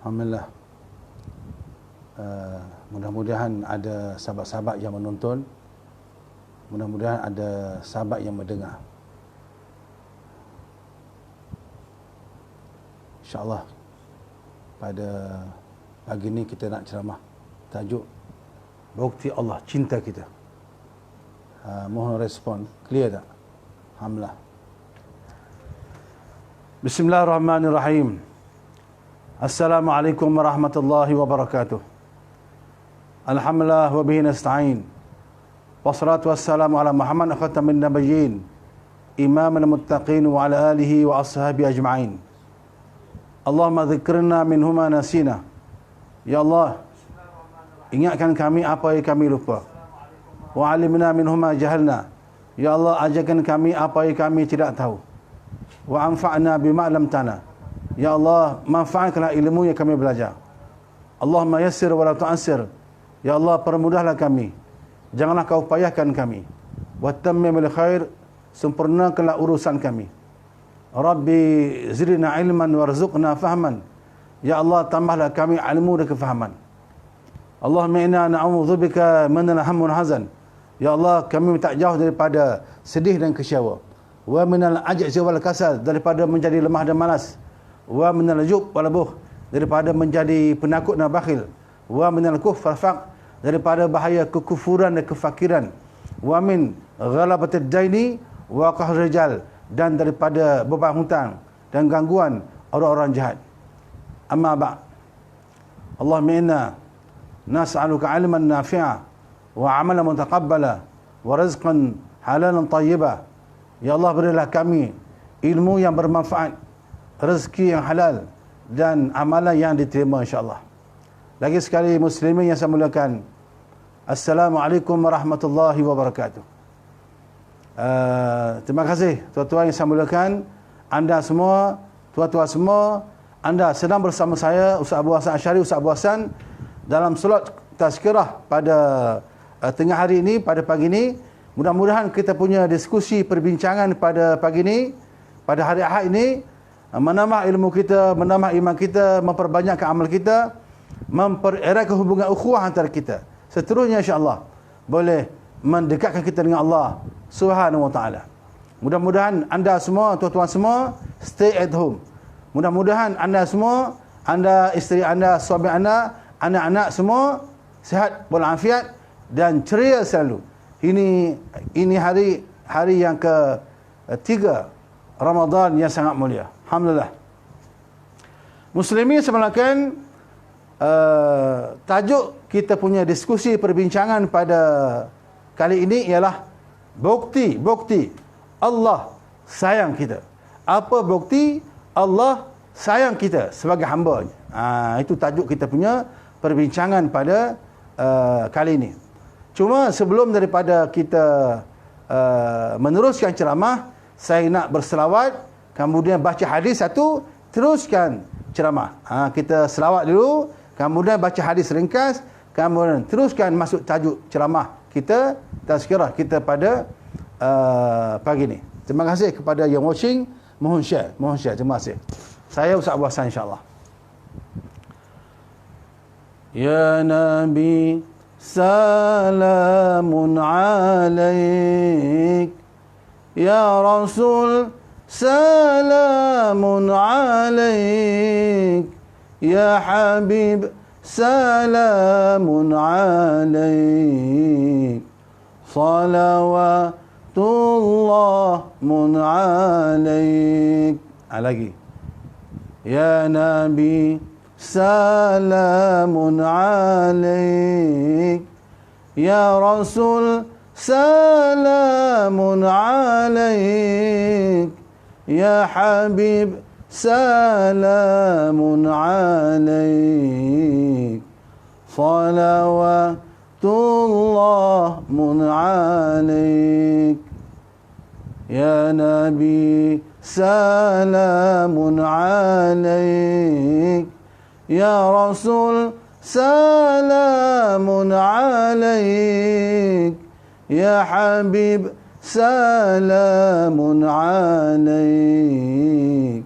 Alhamdulillah. Mudah-mudahan ada sahabat-sahabat yang menonton. Mudah-mudahan ada sahabat yang mendengar. InsyaAllah pada pagi ni kita nak ceramah tajuk bukti Allah cinta kita. Mohon respon. Clear tak? Alhamdulillah. Bismillahirrahmanirrahim. Assalamualaikum warahmatullahi wabarakatuh. Alhamdulillah wa bihi nasta'in. Wassalatu wassalamu ala Muhammad khatamin nabiyyin, imamul muttaqin wa ala alihi wa ashabi ajma'in. Allahumma dzikrna minhuma nasina. Ya Allah, ingatkan kami apa yang kami lupa. Wa alimna minhuma jahalna. Ya Allah, ajarkan kami apa yang kami tidak tahu. Wa anfa'na bima lam tana. Ya Allah, manfaatkanlah ilmu yang kami belajar. Allahumma yassir wa la tu'assir. Ya Allah, permudahlah kami, janganlah kau payahkan kami. Wa tammim bil khair, sempurnakanlah urusan kami. Rabbi zidna ilman warzuqna fahman. Ya Allah, tambahlah kami ilmu dan kefahaman. Allahumma inna na'udzubika min al-hammi wal hazan. Ya Allah, kami tak jauh daripada sedih dan kecewa. Wa minal ajzi wal kasal, daripada menjadi lemah dan malas. Wa minal jub wal buh, daripada menjadi penakut dan bakhil. Wa minal kufr wal faqr, daripada bahaya kekufuran dan kefakiran. Wa min ghalabatid daini wa qahr rijal, dan daripada beban hutang dan gangguan orang-orang jahat. Amma ba', Allahumma inna nas'aluka 'ilman nafi'a wa 'amalan mutaqabbala wa rizqan halalan tayyiba. Ya Allah, berilah kami ilmu yang bermanfaat, rezeki yang halal, dan amalan yang diterima insya-Allah. Lagi sekali muslimin yang saya muliakan, Assalamualaikum warahmatullahi wabarakatuh. Terima kasih tuan-tuan yang saya muliakan. Anda semua, tuan-tuan semua, anda sedang bersama saya Ustaz Abu Hassan Asy'ari, Ustaz Abu Hassan, dalam solat tazkirah pada tengah hari ini, pada pagi ini. Mudah-mudahan kita punya diskusi perbincangan pada pagi ini, pada hari Ahad ini, menambah ilmu kita, menambah iman kita, memperbanyakkan amal kita, mempereratkan hubungan ukhuwah antara kita. Seterusnya insya-Allah boleh mendekatkan kita dengan Allah Subhanahu wa taala. Mudah-mudahan anda semua, tuan-tuan semua, stay at home. Mudah-mudahan anda semua, anda, isteri anda, suami anda, anak-anak semua sihat walafiat dan ceria selalu. Ini hari yang ke-3 Ramadan yang sangat mulia. Alhamdulillah. Muslimin semalakan, tajuk kita punya diskusi perbincangan pada kali ini ialah bukti Allah sayang kita. Apa bukti Allah sayang kita sebagai hamba-Nya? Itu tajuk kita punya perbincangan pada kali ini. Cuma sebelum daripada kita meneruskan ceramah, saya nak berselawat, kemudian baca hadis satu, teruskan ceramah. Kita selawat dulu, kemudian baca hadis ringkas, kemudian teruskan masuk tajuk ceramah kita, tazkirah kita pada pagi ni. Terima kasih kepada yang watching. Mohon share. Terima kasih. Saya Ustaz Abu Hassan insya-Allah. Ya Nabi, salamun alaik. Ya Rasul, salamun alaik. Ya Habib, salamun alaik. Salawatullah mun alaik. Lagi. Ya Nabi, salamun alaik. Ya Rasul, salamun alaik. Ya Habib, salamun alaik. Salawatullah mun alaik. Ya Nabi, salamun alaik. Ya Rasul, salamun alaik. Ya Habib, salamun alaik.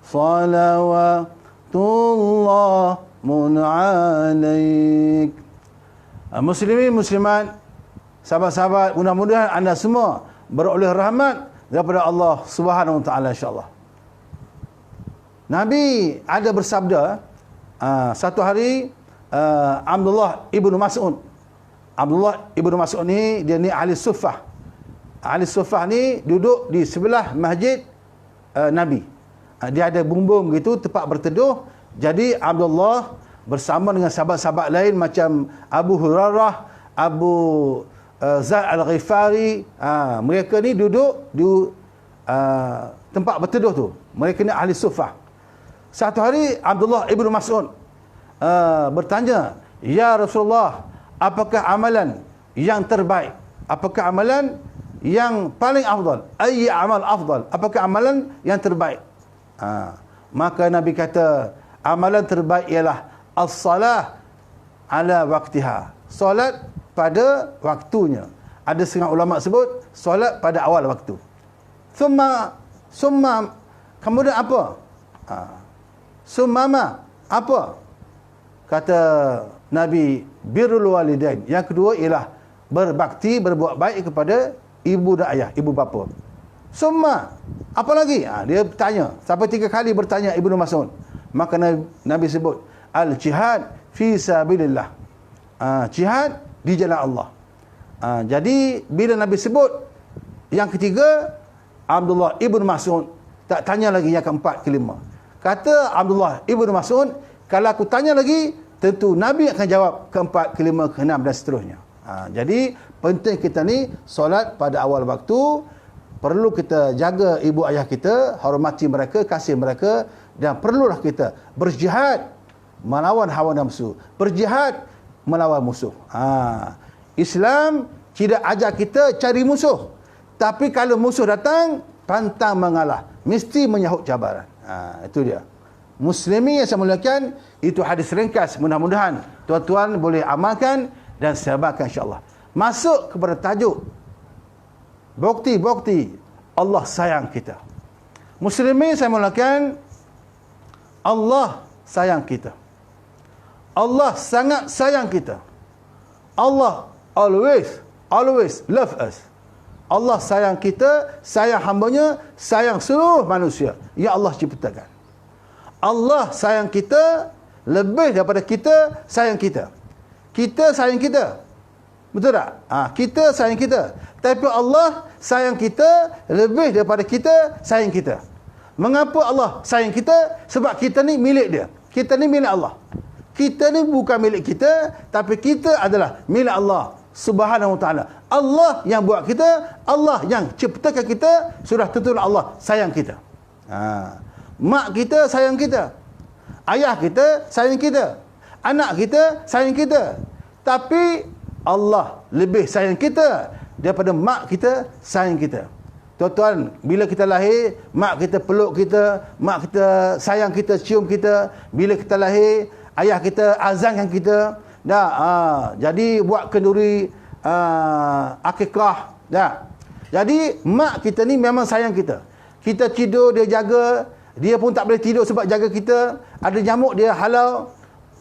Salawatullah alaik. Muslimin muslimat, sahabat-sahabat, mudah-mudahan anda semua beroleh rahmat daripada Allah Subhanahu wa taala insya-Allah. Nabi ada bersabda, satu hari Abdullah ibnu Mas'ud. Abdullah ibnu Mas'ud ni dia ni ahli suffah. Ahli suffah ni duduk di sebelah masjid Nabi. Dia ada bumbung gitu tempat berteduh. Jadi Abdullah bersama dengan sahabat-sahabat lain macam Abu Hurairah, Abu Zaid Al-Ghifari, mereka ni duduk di tempat berteduh tu. Mereka ni ahli suffah. Satu hari Abdullah ibnu Mas'ud bertanya, "Ya Rasulullah, apakah amalan yang terbaik? Apakah amalan yang paling afdal? Ayy amal afdal? Apakah amalan yang terbaik?" Maka Nabi kata, amalan terbaik ialah as-salah ala waktiha. Solat pada waktunya. Ada setengah ulama sebut solat pada awal waktu. Summa kemudian apa? Summama apa? Kata Nabi, birrul walidain. Yang kedua ialah berbakti, berbuat baik kepada ibu dan ayah, ibu bapa. Summa apa lagi? Dia bertanya. Sampai 3 kali bertanya Ibnu Mas'ud. Maka Nabi sebut al-jihad fi sabilillah. Jihad di jalan Allah. Jadi bila Nabi sebut yang ketiga, Abdullah ibnu Mas'ud tak tanya lagi yang keempat, kelima. Kata Abdullah ibnu Mas'ud, kalau aku tanya lagi, tentu Nabi akan jawab keempat, kelima, keenam dan seterusnya. Jadi penting kita ni solat pada awal waktu. Perlu kita jaga ibu ayah kita, hormati mereka, kasih mereka, dan perlulah kita berjihad melawan hawa nafsu, berjihad melawan musuh. Islam tidak ajar kita cari musuh, tapi kalau musuh datang, pantang mengalah, mesti menyahut cabaran. Itu dia. Muslimin yang saya muliakan, itu hadis ringkas. Mudah-mudahan tuan-tuan boleh amalkan dan sabarkan insya-Allah. Masuk kepada tajuk bukti-bukti Allah sayang kita. Muslimin saya muliakan, Allah sayang kita. Allah sangat sayang kita. Allah always love us. Allah sayang kita, sayang hamba-Nya, sayang seluruh manusia yang Allah ciptakan. Allah sayang kita lebih daripada kita sayang kita. Kita sayang kita. Betul tak? Kita sayang kita. Tapi Allah sayang kita lebih daripada kita sayang kita. Mengapa Allah sayang kita? Sebab kita ni milik Dia. Kita ni milik Allah. Kita ni bukan milik kita, tapi kita adalah milik Allah Subhanahu wa taala. Allah yang buat kita, Allah yang ciptakan kita, sudah tentu Allah sayang kita. Mak kita sayang kita. Ayah kita sayang kita. Anak kita sayang kita. Tapi Allah lebih sayang kita daripada mak kita sayang kita. Tuan-tuan, bila kita lahir, mak kita peluk kita, mak kita sayang kita, cium kita. Bila kita lahir, ayah kita azankan kita. Jadi buat kenduri akikah. Jadi mak kita ni memang sayang kita. Kita tidur, dia jaga. Dia pun tak boleh tidur sebab jaga kita. Ada nyamuk, dia halau.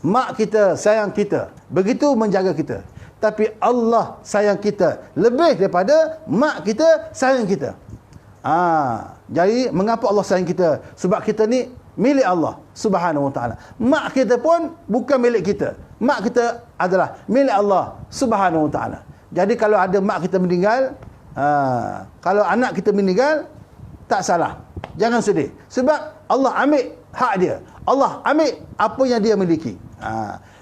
Mak kita sayang kita. Begitu menjaga kita. Tapi Allah sayang kita lebih daripada mak kita sayang kita. Jadi mengapa Allah sayang kita? Sebab kita ni milik Allah Subhanahu wa taala. Mak kita pun bukan milik kita. Mak kita adalah milik Allah Subhanahu wa taala. Jadi kalau ada mak kita meninggal, kalau anak kita meninggal, tak salah. Jangan sedih. Sebab Allah ambil hak dia. Allah ambil apa yang dia miliki.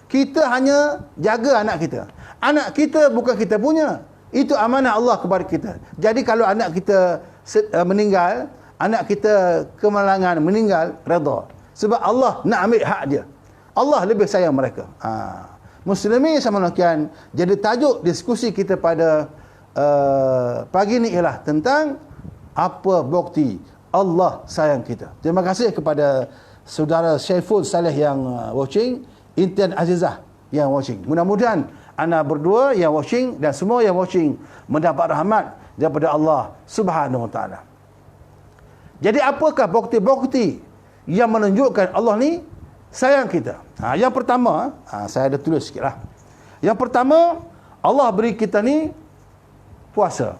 Kita hanya jaga anak kita. Anak kita bukan kita punya. Itu amanah Allah kepada kita. Jadi kalau anak kita meninggal, anak kita kemalangan meninggal, redha. Sebab Allah nak ambil hak dia. Allah lebih sayang mereka. Muslimin saya muliakan, jadi tajuk diskusi kita pada pagi ini ialah tentang apa bukti Allah sayang kita. Terima kasih kepada saudara Syaiful Saleh yang watching, Intan Azizah yang watching. Mudah-mudahan anda berdua yang watching dan semua yang watching mendapat rahmat daripada Allah Subhanahu wa taala. Jadi apakah bukti-bukti yang menunjukkan Allah ni sayang kita. Yang pertama, saya ada tulis sikitlah. Yang pertama, Allah beri kita ni puasa.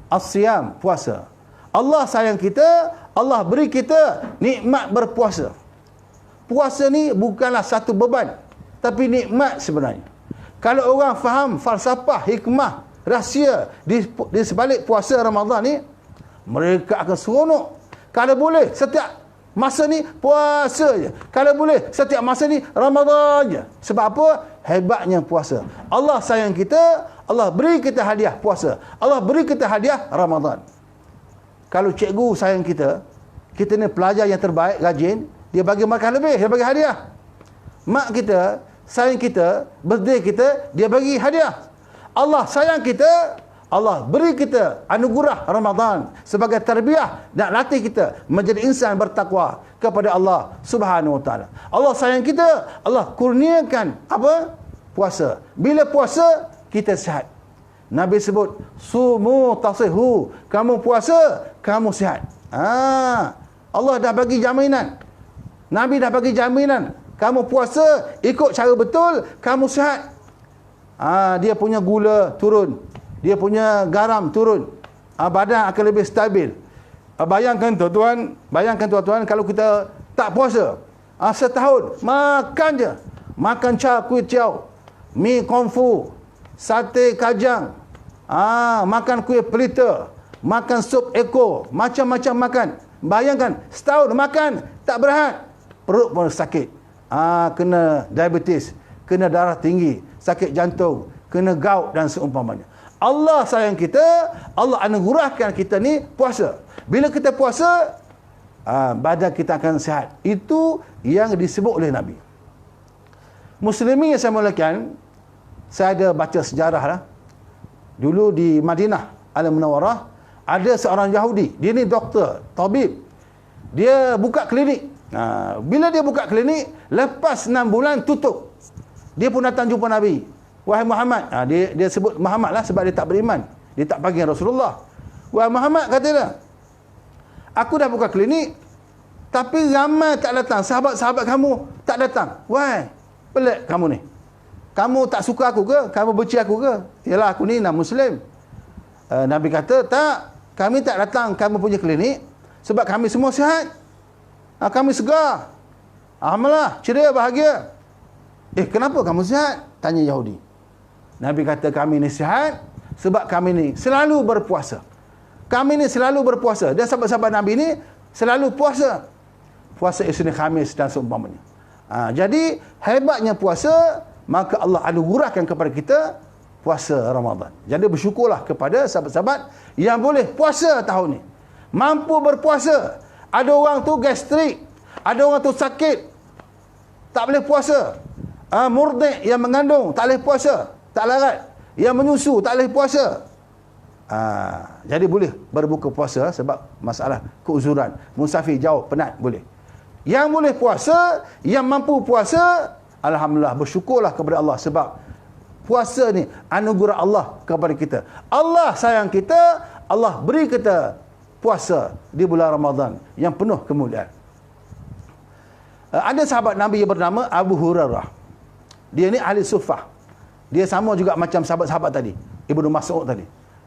As-siyam, puasa. Allah sayang kita, Allah beri kita nikmat berpuasa. Puasa ni bukanlah satu beban, tapi nikmat sebenarnya. Kalau orang faham falsafah, hikmah, rahsia di sebalik puasa Ramadan ni, mereka akan seronok. Kalau boleh setiap masa ni puasa je. Kalau boleh setiap masa ni Ramadan je. Sebab apa? Hebatnya puasa. Allah sayang kita, Allah beri kita hadiah puasa. Allah beri kita hadiah Ramadan. Kalau cikgu sayang kita, kita ni pelajar yang terbaik, rajin, dia bagi makan lebih, dia bagi hadiah. Mak kita sayang kita, birthday kita, dia bagi hadiah. Allah sayang kita, Allah beri kita anugerah Ramadan sebagai tarbiyah dan latih kita menjadi insan bertakwa kepada Allah Subhanahu Wa Taala. Allah sayang kita, Allah kurniakan apa? Puasa. Bila puasa, kita sihat. Nabi sebut, sumu tasihu. Kamu puasa, kamu sihat. Allah dah bagi jaminan. Nabi dah bagi jaminan. Kamu puasa, ikut cara betul, kamu sihat. Dia punya gula turun, dia punya garam turun, badan akan lebih stabil. Bayangkan tuan-tuan, kalau kita tak puasa, setahun makan je, makan char kuih tiaw, mi kungfu, sate kajang, makan kuih pelita, makan sup ekor, macam-macam makan. Bayangkan setahun makan tak berehat, perut pun sakit, kena diabetes, kena darah tinggi, sakit jantung, kena gout dan seumpamanya. Allah sayang kita, Allah anugerahkan kita ni puasa. Bila kita puasa, badan kita akan sihat. Itu yang disebut oleh Nabi. Muslimin yang saya muliakan, saya ada baca sejarah lah. Dulu di Madinah Al-Munawwarah, ada seorang Yahudi. Dia ni doktor, tabib. Dia buka klinik. Bila dia buka klinik, lepas 6 bulan tutup. Dia pun datang jumpa Nabi. Wahai Muhammad. Dia sebut Muhammad lah sebab dia tak beriman. Dia tak panggil Rasulullah. Wahai Muhammad, kata dia, aku dah buka klinik, tapi ramai tak datang. Sahabat-sahabat kamu tak datang. Why? Pelik kamu ni. Kamu tak suka aku ke? Kamu benci aku ke? Yalah, aku ni Muslim. Nabi kata, tak. Kami tak datang kamu punya klinik sebab kami semua sihat. Kami segar. Alhamdulillah, ceria, bahagia. Kenapa kamu sihat? Tanya Yahudi. Nabi kata, kami ni sihat sebab kami ni selalu berpuasa. Kami ni selalu berpuasa. Dan sahabat-sahabat Nabi ni selalu puasa. Puasa Isnin Khamis dan seumpamanya. Jadi, hebatnya puasa, maka Allah anugerahkan kepada kita puasa Ramadan. Jadi bersyukurlah kepada sahabat-sahabat yang boleh puasa tahun ni. Mampu berpuasa. Ada orang tu gastrik. Ada orang tu sakit, tak boleh puasa. Murdi' yang mengandung tak boleh puasa, tak larat. Yang menyusu tak boleh puasa. Jadi boleh berbuka puasa sebab masalah keuzuran. Musafir jauh, penat, boleh. Yang boleh puasa, yang mampu puasa, alhamdulillah, bersyukurlah kepada Allah sebab puasa ni anugerah Allah kepada kita. Allah sayang kita, Allah beri kita puasa di bulan Ramadan yang penuh kemuliaan. Ada sahabat Nabi yang bernama Abu Hurairah. Dia ni ahli sufah. Dia sama juga macam sahabat-sahabat tadi, Ibnu Mas'ud tadi,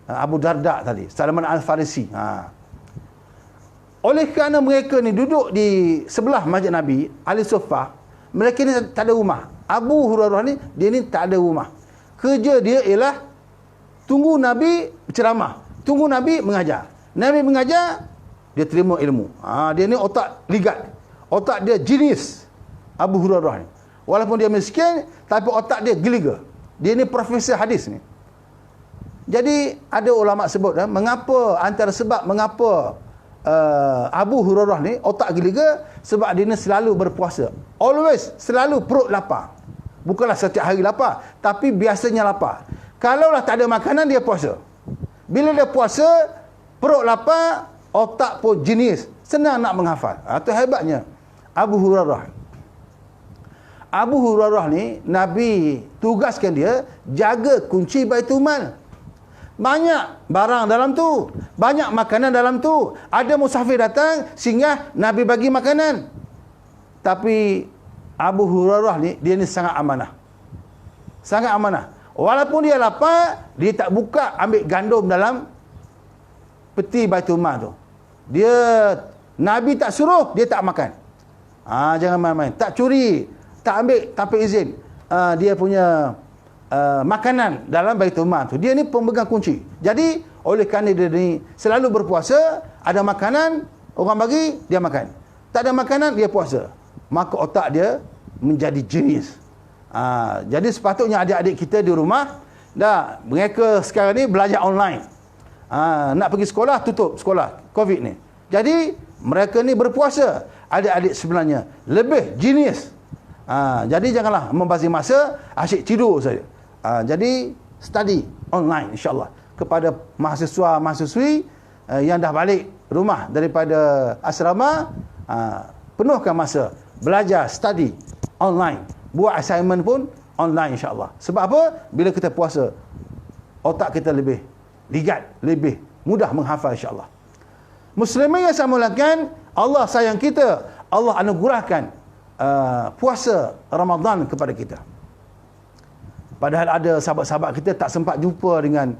Abu Darda tadi, Salman Al-Farisi. Oleh kerana mereka ni duduk di sebelah masjid Nabi, ahli sufah, mereka ni tak ada rumah. Abu Hurairah ni, dia ni tak ada rumah. Kerja dia ialah tunggu Nabi berceramah, tunggu Nabi mengajar. Nabi mengajar, dia terima ilmu. Dia ni otak ligat, otak dia jenis, Abu Hurairah ni. Walaupun dia miskin, tapi otak dia geliga. Dia ni profesor hadis ni. Jadi ada ulama sebut, mengapa, antara sebab mengapa Abu Hurairah ni otak geliga, sebab dia ni selalu berpuasa. Always, selalu perut lapar. Bukanlah setiap hari lapar, tapi biasanya lapar. Kalaulah tak ada makanan, dia puasa. Bila dia puasa, perut lapar, otak pun jenis, senang nak menghafal. Itu hebatnya Abu Hurairah. Abu Hurairah ni, Nabi tugaskan dia jaga kunci Baitul Mal. Banyak barang dalam tu, banyak makanan dalam tu. Ada musafir datang, singgah, Nabi bagi makanan. Tapi Abu Hurairah ni, dia ni sangat amanah. Sangat amanah. Walaupun dia lapar, dia tak buka ambil gandum dalam peti Baitul Mal tu. Dia, Nabi tak suruh, dia tak makan. Jangan main-main. Tak curi, tak ambil tanpa izin dia punya makanan dalam Baitul Mal tu. Dia ni pemegang kunci. Jadi oleh kerana dia ni selalu berpuasa, ada makanan orang bagi, dia makan. Tak ada makanan, dia puasa. Maka otak dia menjadi jenis. Jadi sepatutnya adik-adik kita di rumah, mereka sekarang ni belajar online. Nak pergi sekolah, tutup sekolah COVID ni. Jadi mereka ni berpuasa. Adik-adik sebenarnya lebih jenis. Jadi janganlah membazir masa, asyik tidur saja. Jadi study online insya-Allah. Kepada mahasiswa-mahasiswi yang dah balik rumah daripada asrama, penuhkan masa belajar, study online. Buat assignment pun online insya-Allah. Sebab apa? Bila kita puasa, otak kita lebih ligat, lebih mudah menghafal insya-Allah. Muslimin yang saya mulakan, Allah sayang kita. Allah anugerahkan puasa Ramadan kepada kita. Padahal ada sahabat-sahabat kita tak sempat jumpa dengan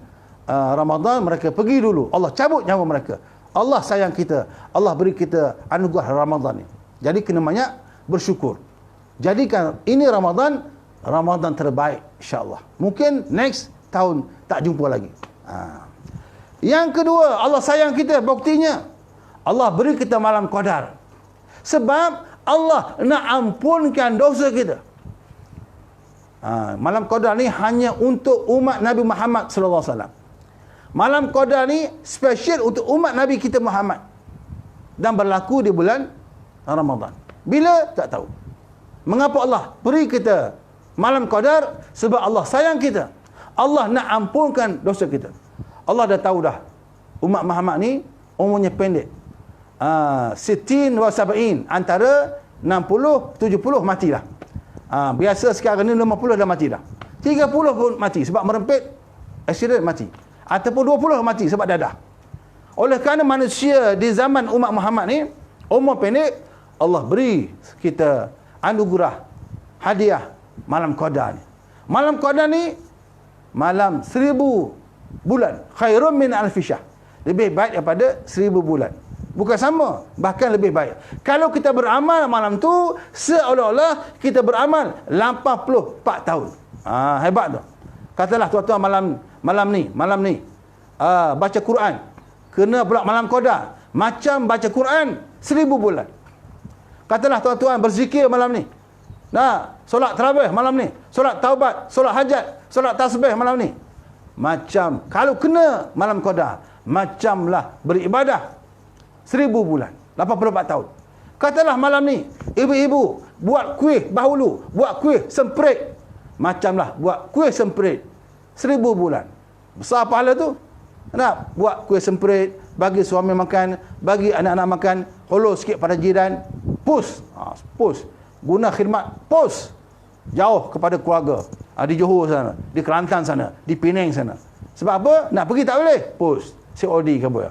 Ramadan, mereka pergi dulu. Allah cabut nyawa mereka. Allah sayang kita. Allah beri kita anugerah Ramadan ni. Jadi kena banyak bersyukur. Jadikan ini Ramadan terbaik insya-Allah. Mungkin next tahun tak jumpa lagi. Yang kedua, Allah sayang kita, buktinya Allah beri kita malam Qadar. Sebab Allah nak ampunkan dosa kita. Malam Qadar ni hanya untuk umat Nabi Muhammad sallallahu alaihi wasallam. Malam Qadar ni special untuk umat Nabi kita Muhammad. Dan berlaku di bulan Ramadan. Bila? Tak tahu. Mengapa Allah beri kita malam Qadar? Sebab Allah sayang kita. Allah nak ampunkan dosa kita. Allah dah tahu dah, umat Muhammad ni umurnya pendek. Sittin wa sab'in, antara 60, 70 matilah. Biasa sekarang ni 50 dah mati dah. 30 pun mati sebab merempit, accident mati. Ataupun 20 mati sebab dadah. Oleh kerana manusia di zaman umat Muhammad ni umur pendek, Allah beri kita anugerah, hadiah malam Qadar ni. Malam Qadar ni malam 1000 bulan, khairum min alfi syahr. Lebih baik daripada 1000 bulan. Bukan sama, bahkan lebih baik. Kalau kita beramal malam tu, seolah-olah kita beramal 84 tahun. Hebat tu. Katalah tuan-tuan malam ni baca Quran, kena pula malam Qadar, macam baca Quran 1000 bulan. Katalah tuan-tuan berzikir malam ni, solat tarawih malam ni, solat taubat, solat hajat, solat tasbih malam ni, macam kalau kena malam Qadar, macamlah beribadah 1000 bulan, 84 tahun. Katalah malam ni ibu-ibu buat kuih bahulu, buat kuih semprit, macamlah buat kuih semprit 1000 bulan. Besar pahala tu. Nak buat kuih semprit, bagi suami makan, bagi anak-anak makan, hulur sikit pada jiran, pus, guna khidmat, pus jauh kepada keluarga, di Johor sana, di Kelantan sana, di Penang sana. Sebab apa? Nak pergi tak boleh, pus COD ke apa.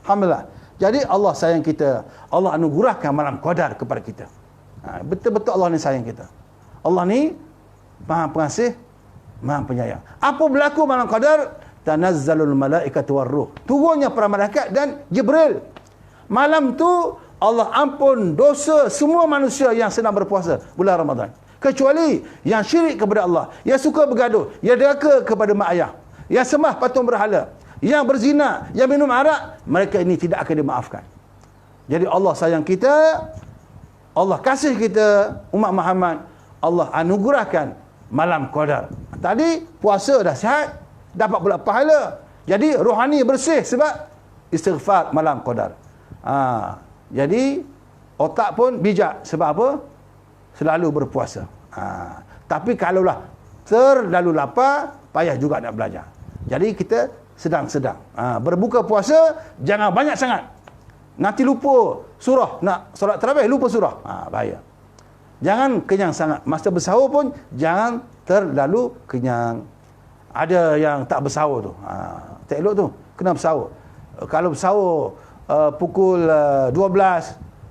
Alhamdulillah. Jadi Allah sayang kita. Allah anugerahkan malam Qadar kepada kita. Betul-betul Allah ni sayang kita. Allah ni Maha Pengasih, Maha Penyayang. Apa berlaku malam Qadar? Tanazzalul malaikatu warruh. Turunnya para malaikat dan Jibril. Malam tu Allah ampun dosa semua manusia yang sedang berpuasa bulan Ramadan. Kecuali yang syirik kepada Allah, yang suka bergaduh, yang deraka kepada mak ayah, yang sembah patung berhala, yang berzina, yang minum arak, mereka ini tidak akan dimaafkan. Jadi Allah sayang kita, Allah kasih kita umat Muhammad, Allah anugerahkan malam Qadar. Tadi puasa dah sihat, dapat pula pahala. Jadi rohani bersih sebab istighfar malam Qadar. Jadi otak pun bijak. Sebab apa? Selalu berpuasa. Tapi kalaulah terlalu lapar, payah juga nak belajar. Jadi kita sedang-sedang. Berbuka puasa jangan banyak sangat. Nanti lupa surah, nak solat tarawih lupa surah. Bahaya. Jangan kenyang sangat. Masa bersahur pun jangan terlalu kenyang. Ada yang tak bersahur tu. Tak elok tu. Kena bersahur. Kalau bersahur pukul 12,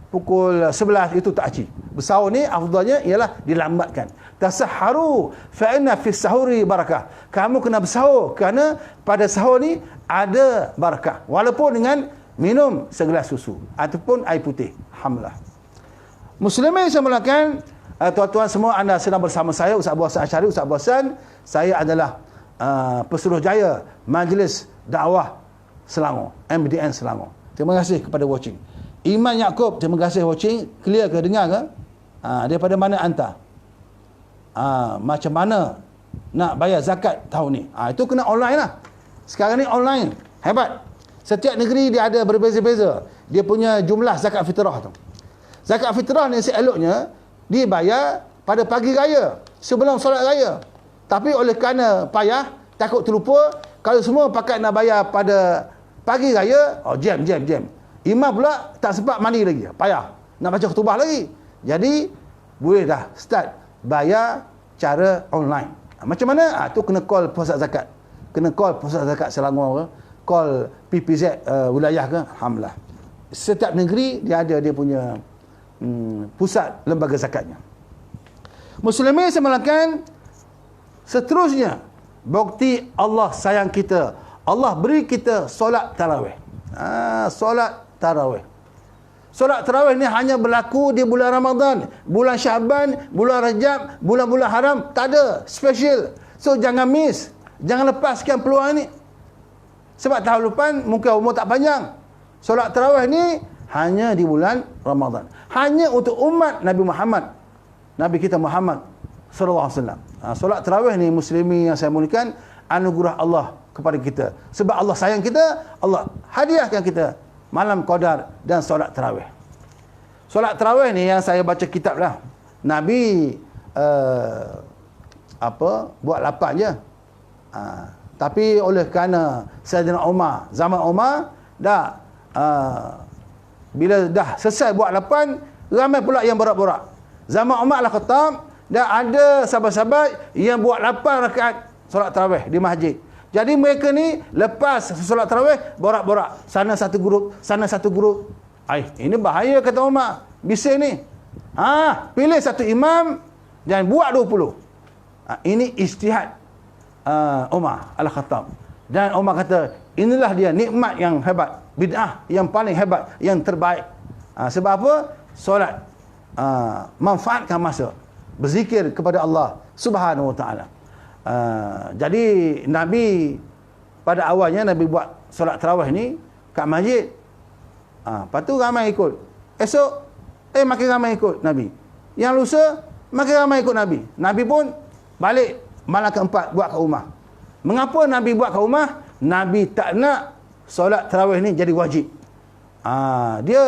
pukul 11 itu tak aci. Bersahur ni afdalnya ialah dilambatkan. Tasahharu fa inna fi sahuri barakah. Kamu kena bersahur kerana pada sahur ni ada barakah. Walaupun dengan minum segelas susu ataupun air putih. Alhamdulillah. Muslimin yang mulakan, tuan-tuan semua, anda sedang bersama saya Ustaz Abu Hassan Asy'ari. Ustaz Abu Hassan, saya adalah Pesuruhjaya Majlis Dakwah Selangor, MDN Selangor. Terima kasih kepada watching. Iman Yaakob, terima kasih watching. Clear ke, dengar ke? Daripada mana anta? Macam mana nak bayar zakat tahun ni? Itu kena online lah. Sekarang ni online. Hebat. Setiap negeri dia ada berbeza-beza dia punya jumlah zakat fitrah tu. Zakat fitrah ni seeloknya dibayar pada pagi raya, sebelum solat raya. Tapi oleh kerana payah, takut terlupa, kalau semua pakat nak bayar pada pagi raya, jam. Imam pula tak sempat mandi lagi, payah nak baca khutbah lagi. Jadi boleh dah start bayar cara online. Macam mana? Tu kena call pusat zakat. Kena call pusat zakat Selangor ke, call PPZ wilayah ke. Alhamdulillah. Setiap negeri dia ada dia punya pusat lembaga zakatnya. Muslimin semalakan, seterusnya bukti Allah sayang kita. Allah beri kita solat tarawih. Solat tarawih. Solat tarawih ni hanya berlaku di bulan Ramadan, bulan Syaban, bulan Rajab, bulan-bulan haram, tak ada special. So jangan miss, jangan lepaskan peluang ni. Sebab tahun depan mungkin umur tak panjang. Solat tarawih ni hanya di bulan Ramadan. Hanya untuk umat Nabi Muhammad, Nabi kita Muhammad sallallahu alaihi wasallam. Solat tarawih ni muslimin yang saya muliakan, anugerah Allah kepada kita. Sebab Allah sayang kita, Allah hadiahkan kita malam qadar dan solat tarawih. Solat tarawih ni yang saya baca kitab lah. Nabi buat 8 je. Tapi oleh kerana Sayyidina Umar, zaman Umar dah bila dah selesai buat 8, ramai pula yang borak-borak. Zaman Umar Al-Khattab dah ada sahabat-sahabat yang buat 8 rakaat solat tarawih di masjid. Jadi mereka ni lepas solat tarawih borak-borak, sana satu grup, sana satu grup. Ini bahaya kata Umar. Bising ni. Pilih satu imam dan buat 20. Ini ijtihad Umar Al-Khattab. Dan Umar kata, inilah dia nikmat yang hebat, bid'ah yang paling hebat, yang terbaik. Sebab apa? Solat. Manfaatkan masa berzikir kepada Allah Subhanahu wa taala. Jadi Nabi pada awalnya Nabi buat solat tarawih ni kat masjid. Lepas tu ramai ikut. Esok makin ramai ikut Nabi. Yang lusa makin ramai ikut Nabi. Nabi pun balik malam keempat buat kat rumah. Mengapa Nabi buat kat rumah? Nabi tak nak solat tarawih ni jadi wajib. Dia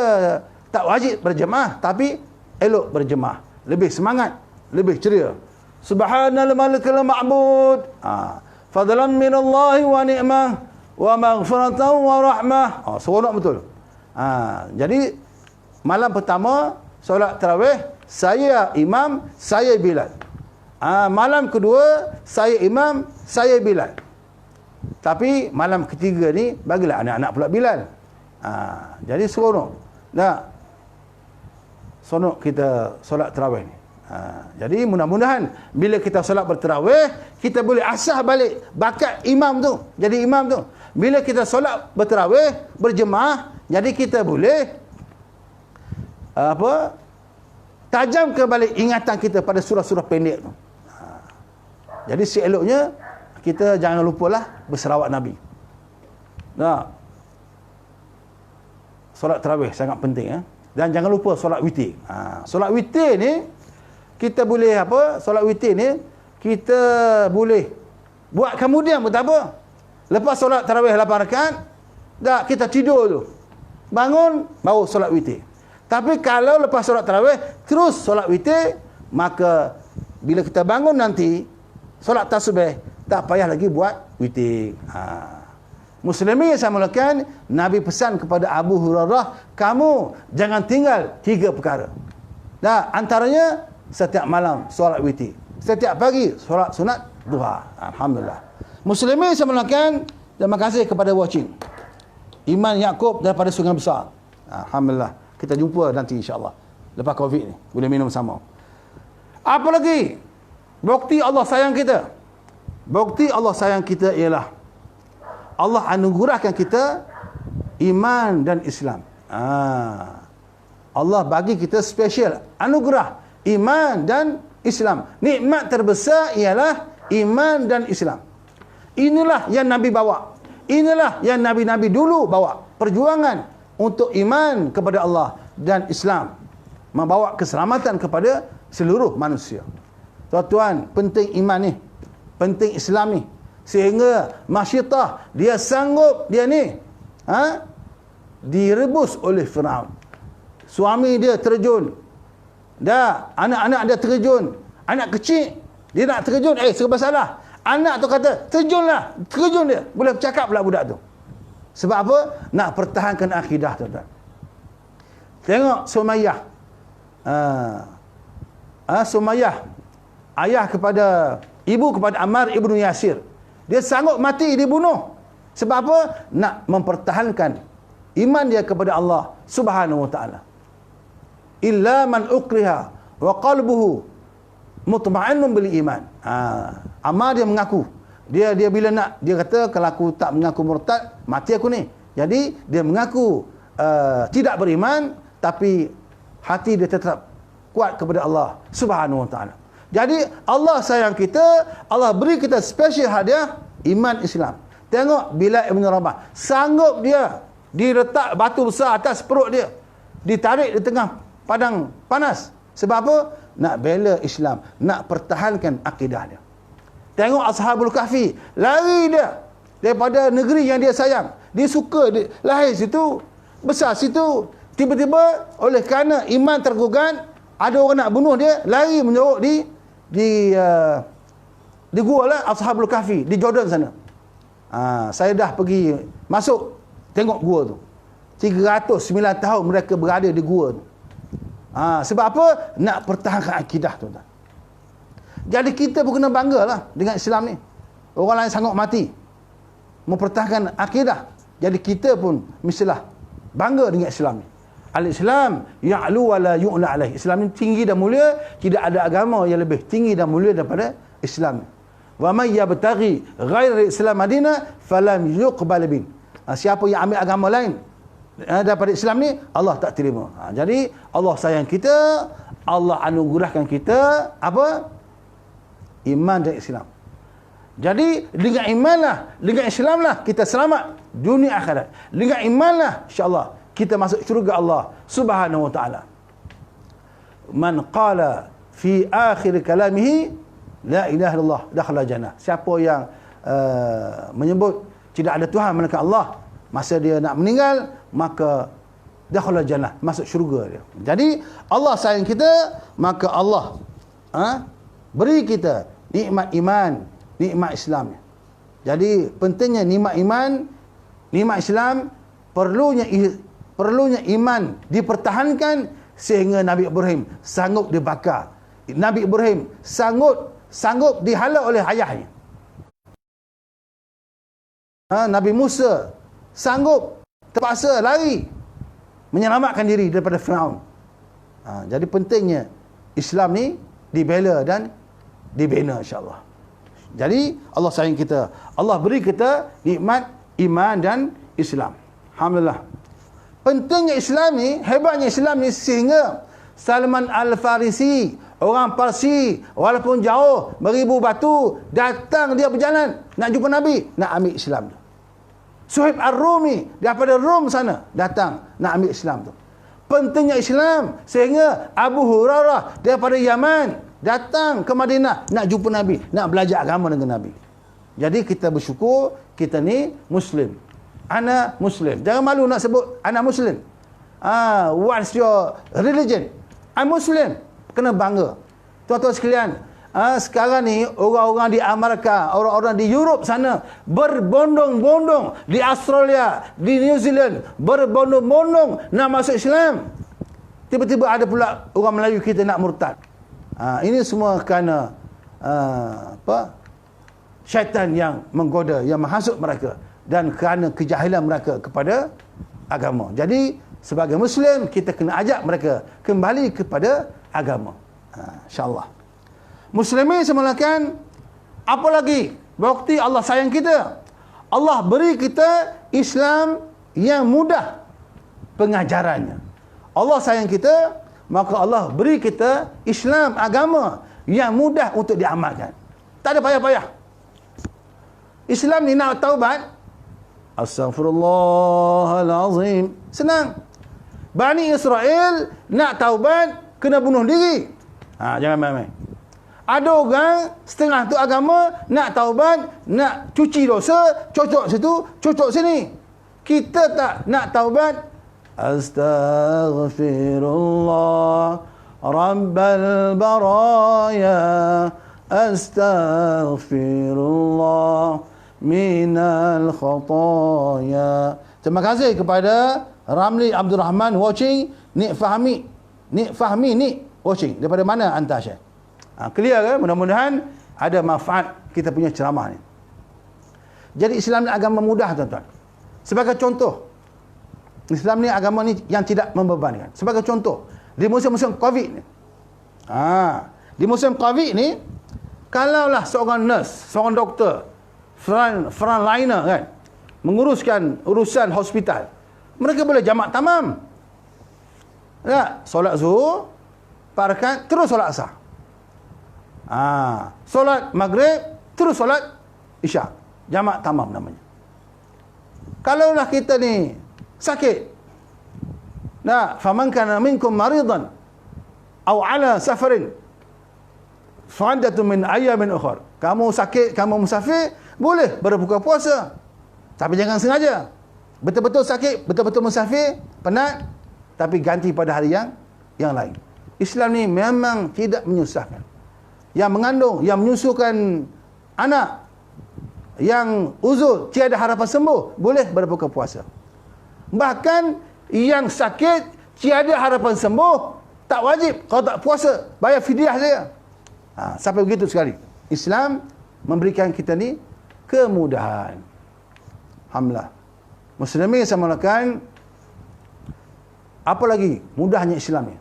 tak wajib berjemaah, tapi elok berjemaah. Lebih semangat, lebih ceria. Subhanal malikul ma'bud. Fadlan minallahi wa ni'mah wa maghfiratan wa rahmah. Seronok betul. Jadi malam pertama solat tarawih, saya imam, saya Bilal. Malam kedua saya imam, saya Bilal. Tapi malam ketiga ni bagilah anak-anak pula Bilal. Jadi seronok. Seronok kita solat tarawih ni. Jadi mudah-mudahan bila kita solat bertarawih, kita boleh asah balik bakat imam tu, jadi imam tu. Bila kita solat bertarawih berjemaah, jadi kita boleh tajam ke balik ingatan kita pada surah-surah pendek tu. Jadi seeloknya kita jangan lupalah berselawat Nabi. Solat tarawih sangat penting. Dan jangan lupa solat witir. Solat witir ni kita boleh solat witir ni kita boleh buat kemudian pun tak apa. Lepas solat tarawih 8 rakaat, dah kita tidur tu. Bangun baru solat witir. Tapi kalau lepas solat tarawih terus solat witir, maka bila kita bangun nanti solat tasbih, tak payah lagi buat witir. Muslimin yang saya mulakan, Nabi pesan kepada Abu Hurairah, kamu jangan tinggal 3 perkara. Antaranya setiap malam solat witir, setiap pagi solat sunat duha. Alhamdulillah. Muslimin saya mulakan, terima kasih kepada watching. Iman Yaakob daripada Sungai Besar. Alhamdulillah. Kita jumpa nanti insya-Allah. Lepas Covid ni, boleh minum sama. Apa lagi? Bukti Allah sayang kita. Bukti Allah sayang kita ialah Allah anugerahkan kita iman dan Islam. Allah bagi kita special anugerah iman dan Islam. Nikmat terbesar ialah iman dan Islam. Inilah yang Nabi bawa. Inilah yang Nabi-Nabi dulu bawa. Perjuangan untuk iman kepada Allah dan Islam. Membawa keselamatan kepada seluruh manusia. Tuan-tuan, penting iman ni. Penting Islam ni. Sehingga Masyiatah, dia sanggup, dia ni. Direbus oleh Firaun. Suami dia terjun. Dah, anak-anak dia terjun. Anak kecil, dia nak terjun. Serba salah. Anak tu kata, terjunlah. Terjun dia. Boleh bercakap pula budak tu. Sebab apa? Nak pertahankan akidah, tuan-tuan. Tengok Sumayyah. Sumayyah. Ayah kepada, ibu kepada Ammar ibnu Yasir. Dia sanggup mati dibunuh. Sebab apa? Nak mempertahankan iman dia kepada Allah Subhanahu wa ta'ala. Illa man ukriha wa qalbuhu mutma'innun bil iman. Ammar dia mengaku. Dia bila nak, dia kata kalau aku tak mengaku murtad, mati aku ni. Jadi dia mengaku tidak beriman, tapi hati dia tetap kuat kepada Allah Subhanahu wa ta'ala. Jadi Allah sayang kita, Allah beri kita special hadiah iman Islam. Tengok Bilal ibn Rabah, sanggup dia diletak batu besar atas perut dia, ditarik di tengah padang panas. Sebab apa? Nak bela Islam, nak pertahankan akidah dia. Tengok Ashabul Kahfi, lari dia daripada negeri yang dia sayang. Dia suka, dia lahir situ, besar situ. Tiba-tiba oleh kerana iman tergugat, ada orang nak bunuh dia, lari menyorok di gua lah Ashabul Kahfi di Jordan sana. Saya dah pergi masuk tengok gua tu. 309 tahun mereka berada di gua tu. Sebab apa? Nak pertahankan akidah, tuan-tuan. Jadi kita pun kena banggalah dengan Islam ni. Orang lain sanggup mati mempertahankan akidah. Jadi kita pun mestilah bangga dengan Islam ni. Al-Islam ya'lu wa la yu'la alaih. Islam ni tinggi dan mulia, tidak ada agama yang lebih tinggi dan mulia daripada Islam. Wa may yabtaghi ghairal Islam madina falam yuqbal bin. Siapa yang ambil agama lain daripada Islam ni, Allah tak terima. Jadi Allah sayang kita, Allah anugerahkan kita apa? Iman dan Islam. Jadi dengan imanlah, dengan Islamlah kita selamat dunia akhirat. Dengan imanlah insya-Allah kita masuk syurga Allah Subhanahu wa ta'ala. Man qala fi akhir kalamihi la ilaha illallah dakhala jannah. Siapa yang menyebut tidak ada Tuhan melainkan Allah masa dia nak meninggal, maka dakhala jannah, masuk syurga dia. Jadi Allah sayang kita, maka Allah beri kita nikmat iman, nikmat Islam. Jadi pentingnya nikmat iman, nikmat Islam, perlunya iman dipertahankan sehingga Nabi Ibrahim sanggup dibakar. Nabi Ibrahim sanggup dihala oleh ayahnya. Nabi Musa sanggup terpaksa lari menyelamatkan diri daripada Firaun. Jadi pentingnya Islam ni dibela dan dibina insya-Allah. Jadi Allah sayang kita. Allah beri kita nikmat iman dan Islam. Alhamdulillah. Pentingnya Islam ni, hebatnya Islam ni sehingga Salman Al-Farisi, orang Parsi, walaupun jauh beribu batu, datang dia berjalan nak jumpa Nabi, nak ambil Islam tu. Suhaib Ar-Rumi daripada Rom sana datang nak ambil Islam tu. Pentingnya Islam sehingga Abu Hurairah daripada Yaman datang ke Madinah nak jumpa Nabi, nak belajar agama dengan Nabi. Jadi kita bersyukur kita ni Muslim. Ana Muslim. Jangan malu nak sebut ana Muslim. What's your religion? I'm Muslim. Kena bangga. Tuan-tuan sekalian, sekarang ni orang-orang di Amerika, orang-orang di Europe sana berbondong-bondong, di Australia, di New Zealand berbondong-bondong nak masuk Islam. Tiba-tiba ada pula orang Melayu kita nak murtad. Ini semua kerana syaitan yang menggoda, yang menghasut mereka dan kerana kejahilan mereka kepada agama. Jadi sebagai Muslim, kita kena ajak mereka kembali kepada agama. InsyaAllah. Muslimin semulakan, apa lagi? Bukti Allah sayang kita. Allah beri kita Islam yang mudah pengajarannya. Allah sayang kita, maka Allah beri kita Islam, agama yang mudah untuk diamalkan. Tak ada payah-payah. Islam ni nak taubat, astaghfirullahalazim, senang. Bani Israel nak taubat, kena bunuh diri. Jangan main-main. Ada orang setengah tu agama, nak taubat, nak cuci dosa, cocok situ, cocok sini. Kita tak nak taubat, astaghfirullah rabbal baraya, astaghfirullah minal khataya. Terima kasih kepada Ramli Abdul Rahman watching, Nik Fahmi Nik watching. Daripada mana anta Syekh? Clear ke? Mudah-mudahan ada manfaat kita punya ceramah ni. Jadi Islam ni agama mudah, tuan-tuan. Sebagai contoh, Islam ni agama ni yang tidak membebankan. Sebagai contoh, di musim-musim Covid ni. Di musim Covid ni, kalaulah seorang nurse, seorang doktor, frontliner kan, menguruskan urusan hospital, mereka boleh jamak tamam. Tak? Solat Zuhur, 4 rakaat, terus solat Asar. Solat Maghrib, terus solat Isyak. Jamak tamam namanya. Kalaulah kita ni sakit, faman kana minkum maridan aw ala safarin fa'iddatun min ayyamin ukhra. Kamu sakit, kamu musafir, boleh berbuka puasa. Tapi jangan sengaja. Betul-betul sakit, betul-betul musafir, penat, tapi ganti pada hari yang lain. Islam ni memang tidak menyusahkan. Yang mengandung, yang menyusukan anak, yang uzur, tiada harapan sembuh, boleh berbuka puasa. Bahkan yang sakit, tiada harapan sembuh, tak wajib, kalau tak puasa, bayar fidyah saja. Sampai begitu sekali. Islam memberikan kita ni kemudahan. Alhamdulillah. Muslimin saya mulakan, apa lagi mudahnya Islam ni?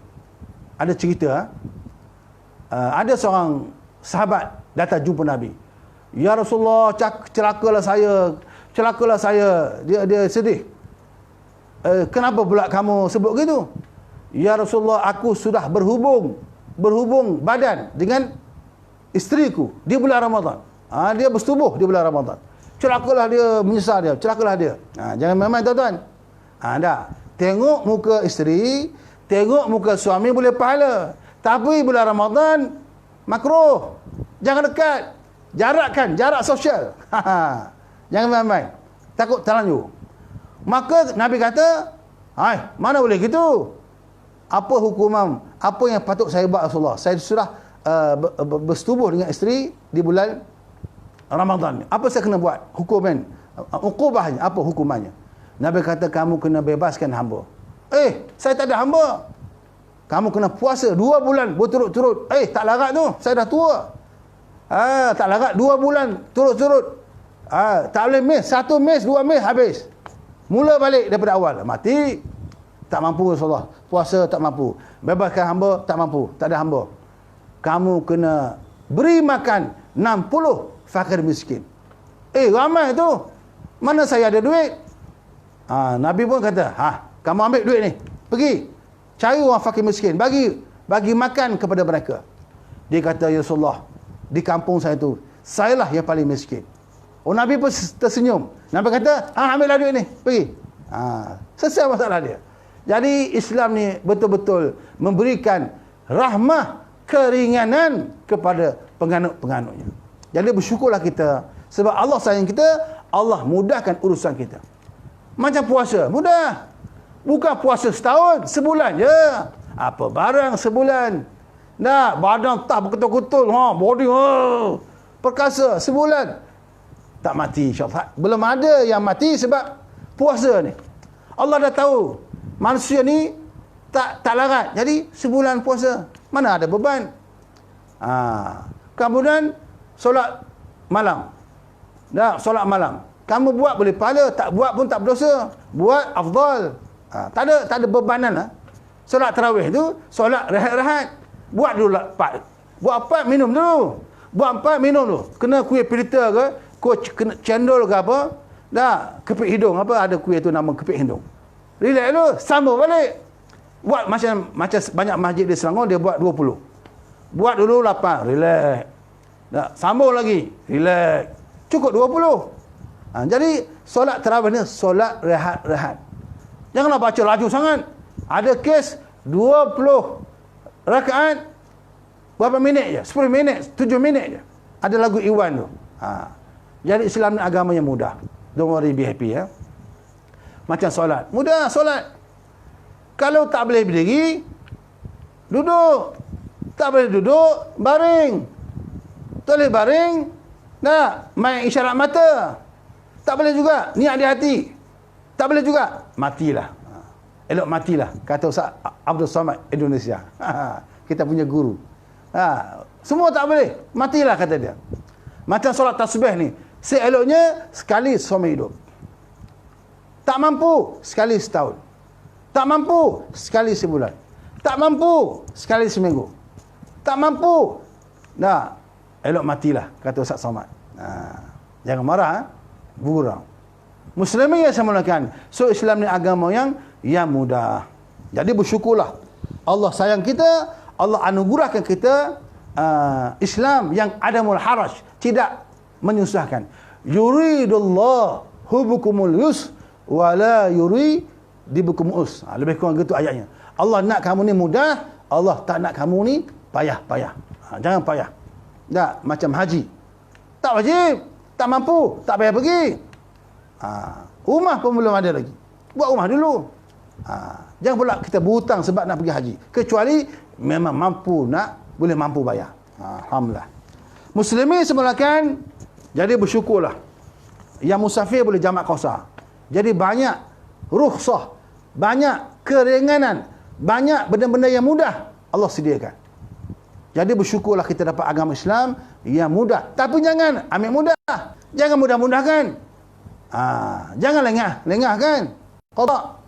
Ada cerita, ada seorang sahabat datang jumpa Nabi. Ya Rasulullah, celakalah saya. Dia sedih. Kenapa pula kamu sebut gitu? Ya Rasulullah, aku sudah berhubung badan dengan isteriku di bulan Ramadan. Dia bersetubuh di bulan Ramadan. Celakalah dia, menyesal dia, celakalah dia. Jangan main-main, tuan-tuan. Dah. Tengok muka isteri, tengok muka suami boleh pahala. Tapi bulan Ramadan makruh. Jangan dekat. Jarak sosial. Jangan main-main. Takut terlanjur. Maka Nabi kata, mana boleh gitu? Apa hukuman, apa yang patut saya buat Rasulullah? Saya sudah bersetubuh dengan isteri di bulan Ramadan. Apa saya kena buat? Hukuman, uqubahnya, apa hukumannya? Nabi kata, kamu kena bebaskan hamba. Saya tak ada hamba. Kamu kena puasa 2 bulan berturut-turut. Tak larat tu, saya dah tua. Tak larat 2 bulan turut-turut. Tak boleh mes, 1 mes, 2 mes habis. Mula balik daripada awal. Mati. Tak mampu Rasulullah. Puasa tak mampu. Bebaskan hamba, tak mampu. Tak ada hamba. Kamu kena beri makan 60 fakir miskin. Ramai tu. Mana saya ada duit? Nabi pun kata, kamu ambil duit ni. Pergi. Cari orang fakir miskin. Bagi makan kepada mereka. Dia kata, ya Rasulullah, di kampung saya tu, sayalah yang paling miskin. Nabi pun tersenyum. Nabi kata, ambillah duit ni. Pergi. Selesai masalah dia. Jadi Islam ni betul-betul memberikan rahmah, keringanan kepada penganut-penganutnya. Jadi bersyukurlah kita. Sebab Allah sayang kita, Allah mudahkan urusan kita. Macam puasa, mudah. Bukan puasa setahun, sebulan je. Apa barang sebulan. Badan tak berketul-ketul. Body perkasa, sebulan. Tak mati insyaAllah. Belum ada yang mati sebab puasa ni. Allah dah tahu manusia ni tak larat. Jadi sebulan puasa, mana ada beban. Kemudian solat malam. Solat malam. Kamu buat boleh pahala, tak buat pun tak berdosa. Buat afdal. Tak ada bebanan lah. Solat tarawih tu solat rehat-rehat. Buat dulu 4. Buat 4 minum dulu. Buat 4 minum dulu. Kena kuih filter ke, kena cendol ke apa, dah kepit hidung apa, ada kuih tu nama kepit hidung. Relax dulu, sambung balik. Buat macam banyak masjid di Selangor dia buat 20. Buat dulu 8, relax. Dah sambung lagi, relax. Cukup 20. Jadi solat tarawih ni solat rehat-rehat. Janganlah baca laju sangat. Ada kes 20 rakaat berapa minit je? 10 minit, 7 minit je. Ada lagu Iwan tu. Jadi Islam ni agama yang mudah. Don't worry, be happy ya. Macam solat. Mudah solat. Kalau tak boleh berdiri, duduk. Tak boleh duduk, baring. Tak boleh baring, main isyarat mata. Tak boleh juga, niat di hati. Tak boleh juga, matilah. Elok matilah, kata Ustaz Abdul Somad Indonesia. Kita punya guru. Semua tak boleh, matilah kata dia. Macam solat tasbih ni, seeloknya sekali seumur hidup. Tak mampu, sekali setahun. Tak mampu, sekali sebulan. Tak mampu, sekali seminggu. Tak mampu, elok matilah, kata Ustaz Somad. Jangan marah, gurau. Muslimin yang saya mulakan. So Islam ni agama yang mudah. Jadi bersyukurlah. Allah sayang kita, Allah anugerahkan kita Islam yang adamul haraj, tidak menyusahkan. Yuridullahu bikumul yusr wa la yuridukum us. Lebih kurang gitu ayatnya. Allah nak kamu ni mudah, Allah tak nak kamu ni payah-payah. Jangan payah. Tak macam haji. Tak wajib, tak mampu, tak payah pergi. Rumah pun belum ada lagi. Buat rumah dulu. Jangan pula kita berhutang sebab nak pergi haji. Kecuali memang mampu boleh mampu bayar. Alhamdulillah. Muslimin semulakan, jadi bersyukurlah. Yang musafir boleh jamak qasar. Jadi banyak rukhsah, banyak keringanan, banyak benda-benda yang mudah Allah sediakan. Jadi bersyukurlah kita dapat agama Islam yang mudah. Tapi jangan ambil mudah. Jangan mudah-mudahkan. Jangan lengah kan. Qada.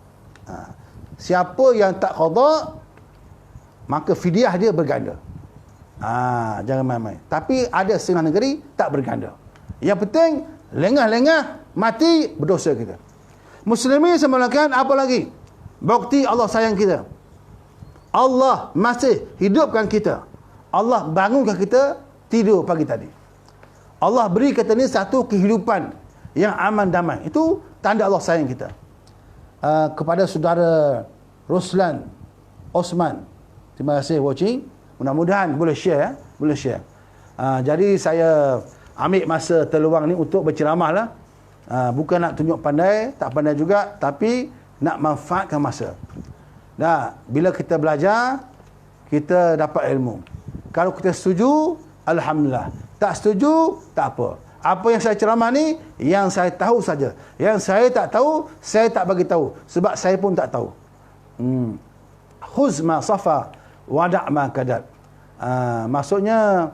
Siapa yang tak qada, maka fidyah dia berganda. Jangan main-main. Tapi ada setengah negeri tak berganda. Yang penting lengah-lengah mati berdosa kita. Muslimin semulakan, apa lagi? Bukti Allah sayang kita. Allah masih hidupkan kita. Allah bangunkan kita tidur pagi tadi. Allah beri kita ni satu kehidupan yang aman damai. Itu tanda Allah sayang kita. Kepada saudara Ruslan Osman, terima kasih watching. Mudah-mudahan boleh share. Boleh share. Jadi saya ambil masa terluang ni untuk berceramah lah. Bukan nak tunjuk pandai, tak pandai juga, tapi nak manfaatkan masa. Bila kita belajar, kita dapat ilmu. Kalau kita setuju, alhamdulillah. Tak setuju, tak apa. Apa yang saya ceramah ni, yang saya tahu saja. Yang saya tak tahu, saya tak bagi tahu. Sebab saya pun tak tahu. Khuz ma safa wada' ma kadad. Maksudnya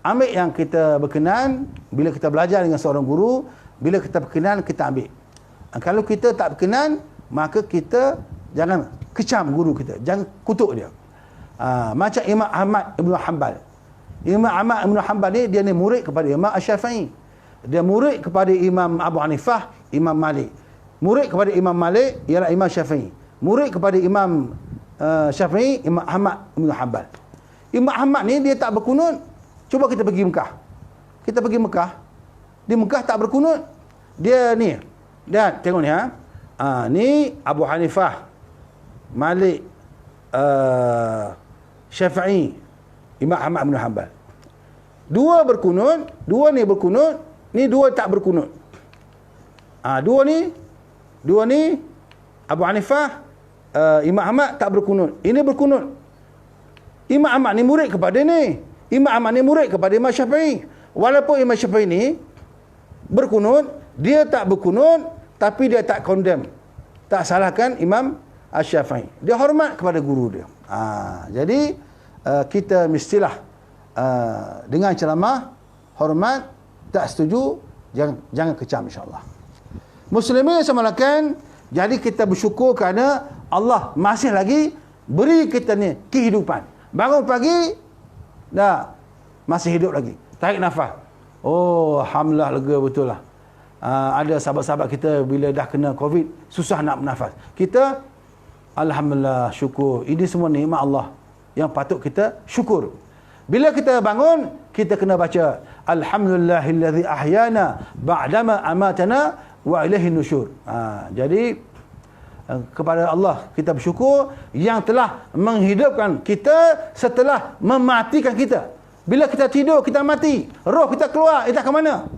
ambil yang kita berkenan. Bila kita belajar dengan seorang guru, bila kita berkenan, kita ambil. Kalau kita tak berkenan, maka kita jangan kecam guru kita, jangan kutuk dia. Macam Imam Ahmad Ibn Hanbal. Imam Ahmad Ibn Hanbal dia ni murid kepada Imam Asy-Syafi'i. Dia murid kepada Imam Abu Hanifah, Imam Malik. Murid kepada Imam Malik ialah Imam Syafi'i. Murid kepada Imam Syafi'i, Imam Ahmad Ibn Hanbal. Imam Ahmad ni dia tak berkunut. Cuba kita pergi Mekah. Kita pergi Mekah. Di Mekah tak berkunut. Dia ni. Dan tengok ni ni Abu Hanifah, Malik, Syafi'i, Imam Ahmad bin Hanbal. Dua berkunut, dua ni berkunut, ni dua tak berkunut. Dua ni Abu Hanifah, Imam Ahmad tak berkunut. Ini berkunut. Imam Ahmad ni murid kepada ni. Imam Ahmad ni murid kepada Imam Syafi'i. Walaupun Imam Syafi'i ni berkunut, dia tak berkunut, tapi dia tak condemn, tak salahkan Imam Asy-Syafi'i. Dia hormat kepada guru dia. Jadi kita mestilah dengan ceramah hormat, tak setuju jangan kecam, insya-Allah. Muslimin semalakan, Jadi kita bersyukur kerana Allah masih lagi beri kita ni kehidupan. Bangun pagi, dah masih hidup lagi. Tarik nafas. Oh, alhamdulillah, lega betul lah. Ada sahabat-sahabat kita bila dah kena COVID, susah nak bernafas. Kita, alhamdulillah, syukur. Ini semua nikmat Allah yang patut kita syukur. Bila kita bangun, kita kena baca alhamdulillahillazi ahyana ba'dama amatana wa ilaihin nusyur. Jadi kepada Allah kita bersyukur yang telah menghidupkan kita setelah mematikan kita. Bila kita tidur, kita mati, roh kita keluar, entah ke mana.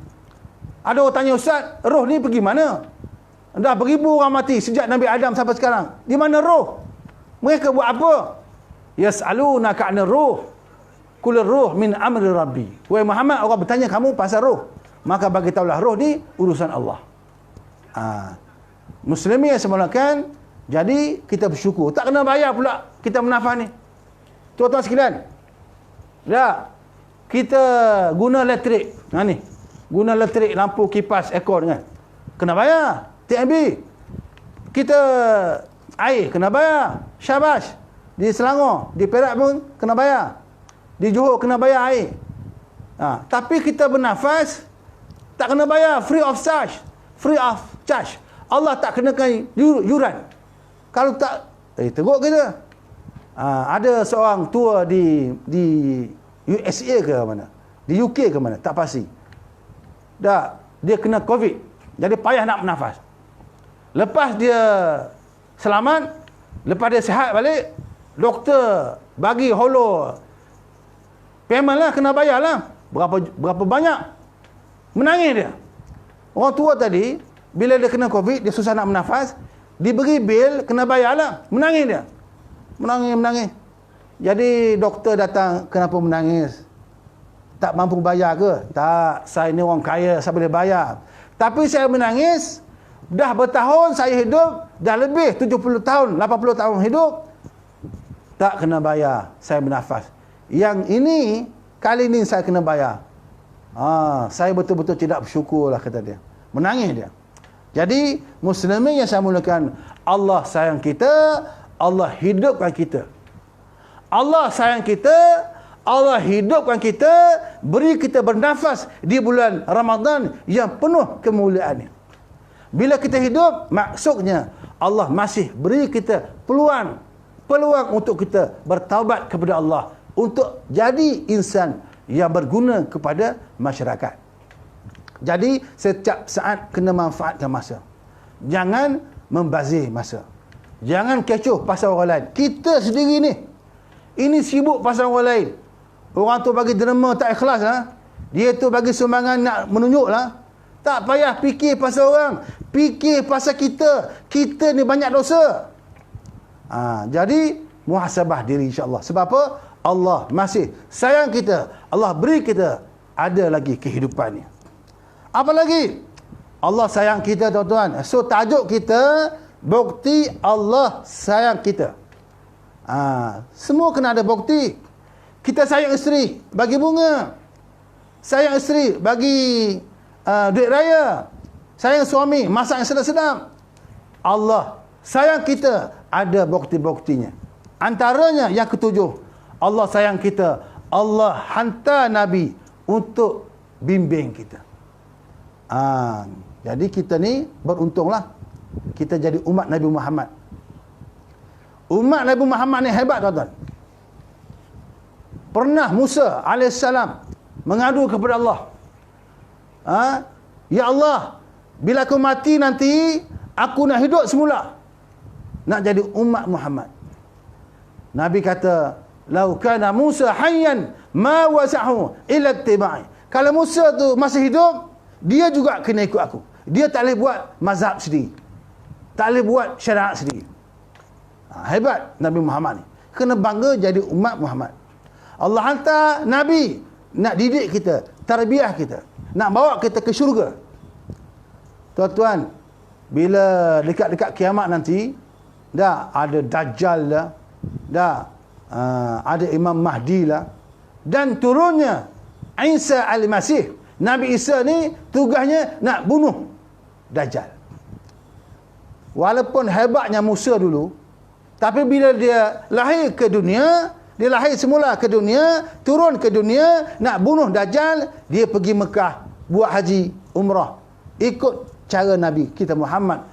Ada orang tanya, Ustaz, roh ni pergi mana? Dah beribu orang mati sejak Nabi Adam sampai sekarang. Di mana roh? Mereka buat apa? Yas'alunaka 'anir ruh. Qul ruh min amri rabbi. Wahai Muhammad, orang bertanya kamu pasal roh. Maka bagi tahulah roh ni urusan Allah. Muslimin yang semulakan, jadi kita bersyukur. Tak kena bayar pula kita bernafas ni. Tuan-tuan sekalian. Dah. Kita guna elektrik. Ni. Guna elektrik, lampu, kipas, aircon kan. Kena bayar. TNB. Kita air kena bayar. Syabas. Di Selangor, di Perak pun kena bayar. Di Johor kena bayar air. Tapi kita bernafas tak kena bayar, free of charge. Free of charge. Allah tak kenakan yuran. Kalau tak, teruk kita. Ada seorang tua di USA ke mana? Di UK ke mana? Tak pasti. Dia kena COVID. Jadi payah nak bernafas. Lepas dia selamat, lepas dia sihat balik, doktor bagi holo payment lah, kena bayar lah. Berapa banyak? Menangis dia. Orang tua tadi, bila dia kena COVID, dia susah nak bernafas, diberi bil, kena bayar lah. Menangis dia. Menangis. Jadi doktor datang, kenapa menangis? Tak mampu bayar ke? Tak, saya ni orang kaya, saya boleh bayar. Tapi saya menangis, dah bertahun saya hidup, dah lebih 70 tahun, 80 tahun hidup, tak kena bayar, saya bernafas. Yang ini, kali ini saya kena bayar. Saya betul-betul tidak bersyukur lah, kata dia. Menangis dia. Jadi, muslimin yang saya mulakan, Allah sayang kita, Allah hidupkan kita. Allah sayang kita, Allah hidupkan kita, beri kita bernafas di bulan Ramadan yang penuh kemuliaannya. Bila kita hidup, maksudnya Allah masih beri kita peluang untuk kita bertaubat kepada Allah, untuk jadi insan yang berguna kepada masyarakat. Jadi setiap saat kena manfaatkan masa. Jangan membazir masa. Jangan kecoh pasal orang lain. Kita sendiri ni, ini sibuk pasal orang lain. Orang tu bagi derma tak ikhlas lah. Dia tu bagi sumbangan nak menunjuk lah. Tak payah fikir pasal orang. Fikir pasal kita. Kita ni banyak dosa. Jadi muhasabah diri insya-Allah. Sebab apa? Allah masih sayang kita. Allah beri kita ada lagi kehidupan ni. Apa lagi? Allah sayang kita, tuan-tuan. So tajuk kita, bukti Allah sayang kita. Semua kena ada bukti. Kita sayang isteri, bagi bunga. Sayang isteri, bagi duit raya. Sayang suami, masak yang sedap-sedap. Allah sayang kita, ada bukti-buktinya. Antaranya yang ketujuh, Allah sayang kita, Allah hantar Nabi untuk bimbing kita. Jadi kita ni beruntunglah. Kita jadi umat Nabi Muhammad. Umat Nabi Muhammad ni hebat, tuan-tuan. Pernah Musa AS mengadu kepada Allah. Ya Allah, bila aku mati nanti, aku nak hidup semula. Nak jadi umat Muhammad. Nabi kata, "Lau kana Musa hayyan ma wasahu illa ittiba'i." Kalau Musa tu masih hidup, dia juga kena ikut aku. Dia tak boleh buat mazhab sendiri. Tak boleh buat syariat sendiri. Hebat Nabi Muhammad ni. Kena bangga jadi umat Muhammad. Allah hantar Nabi nak didik kita, tarbiyah kita, nak bawa kita ke syurga. Tuan-tuan, bila dekat-dekat kiamat nanti, dah ada Dajjal lah, dah ada Imam Mahdi lah, dan turunnya Isa Al-Masih. Nabi Isa ni tugasnya nak bunuh Dajjal. walaupun hebatnya Musa dulu, tapi bila dia lahir ke dunia, dia lahir semula ke dunia, turun ke dunia, nak bunuh Dajjal, dia pergi Mekah, buat haji, umrah. Ikut cara Nabi kita Muhammad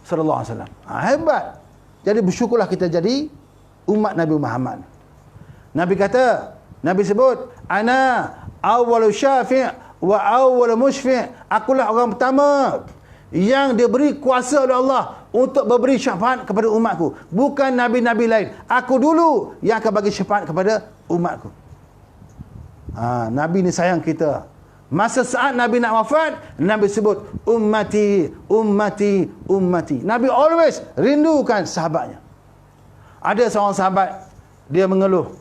sallallahu alaihi wasallam. Hebat. Jadi bersyukurlah kita jadi umat Nabi Muhammad. Nabi kata, Nabi sebut, ana awwalu syafi' wa awwalu musyfi'. Akulah orang pertama yang diberi kuasa oleh Allah untuk memberi syafaat kepada umatku. Bukan nabi-nabi lain. Aku dulu yang akan bagi syafaat kepada umatku. Nabi ni sayang kita. Masa saat Nabi nak wafat, Nabi sebut ummati, ummati, ummati. Nabi always rindukan sahabatnya. Ada seorang sahabat, dia mengeluh,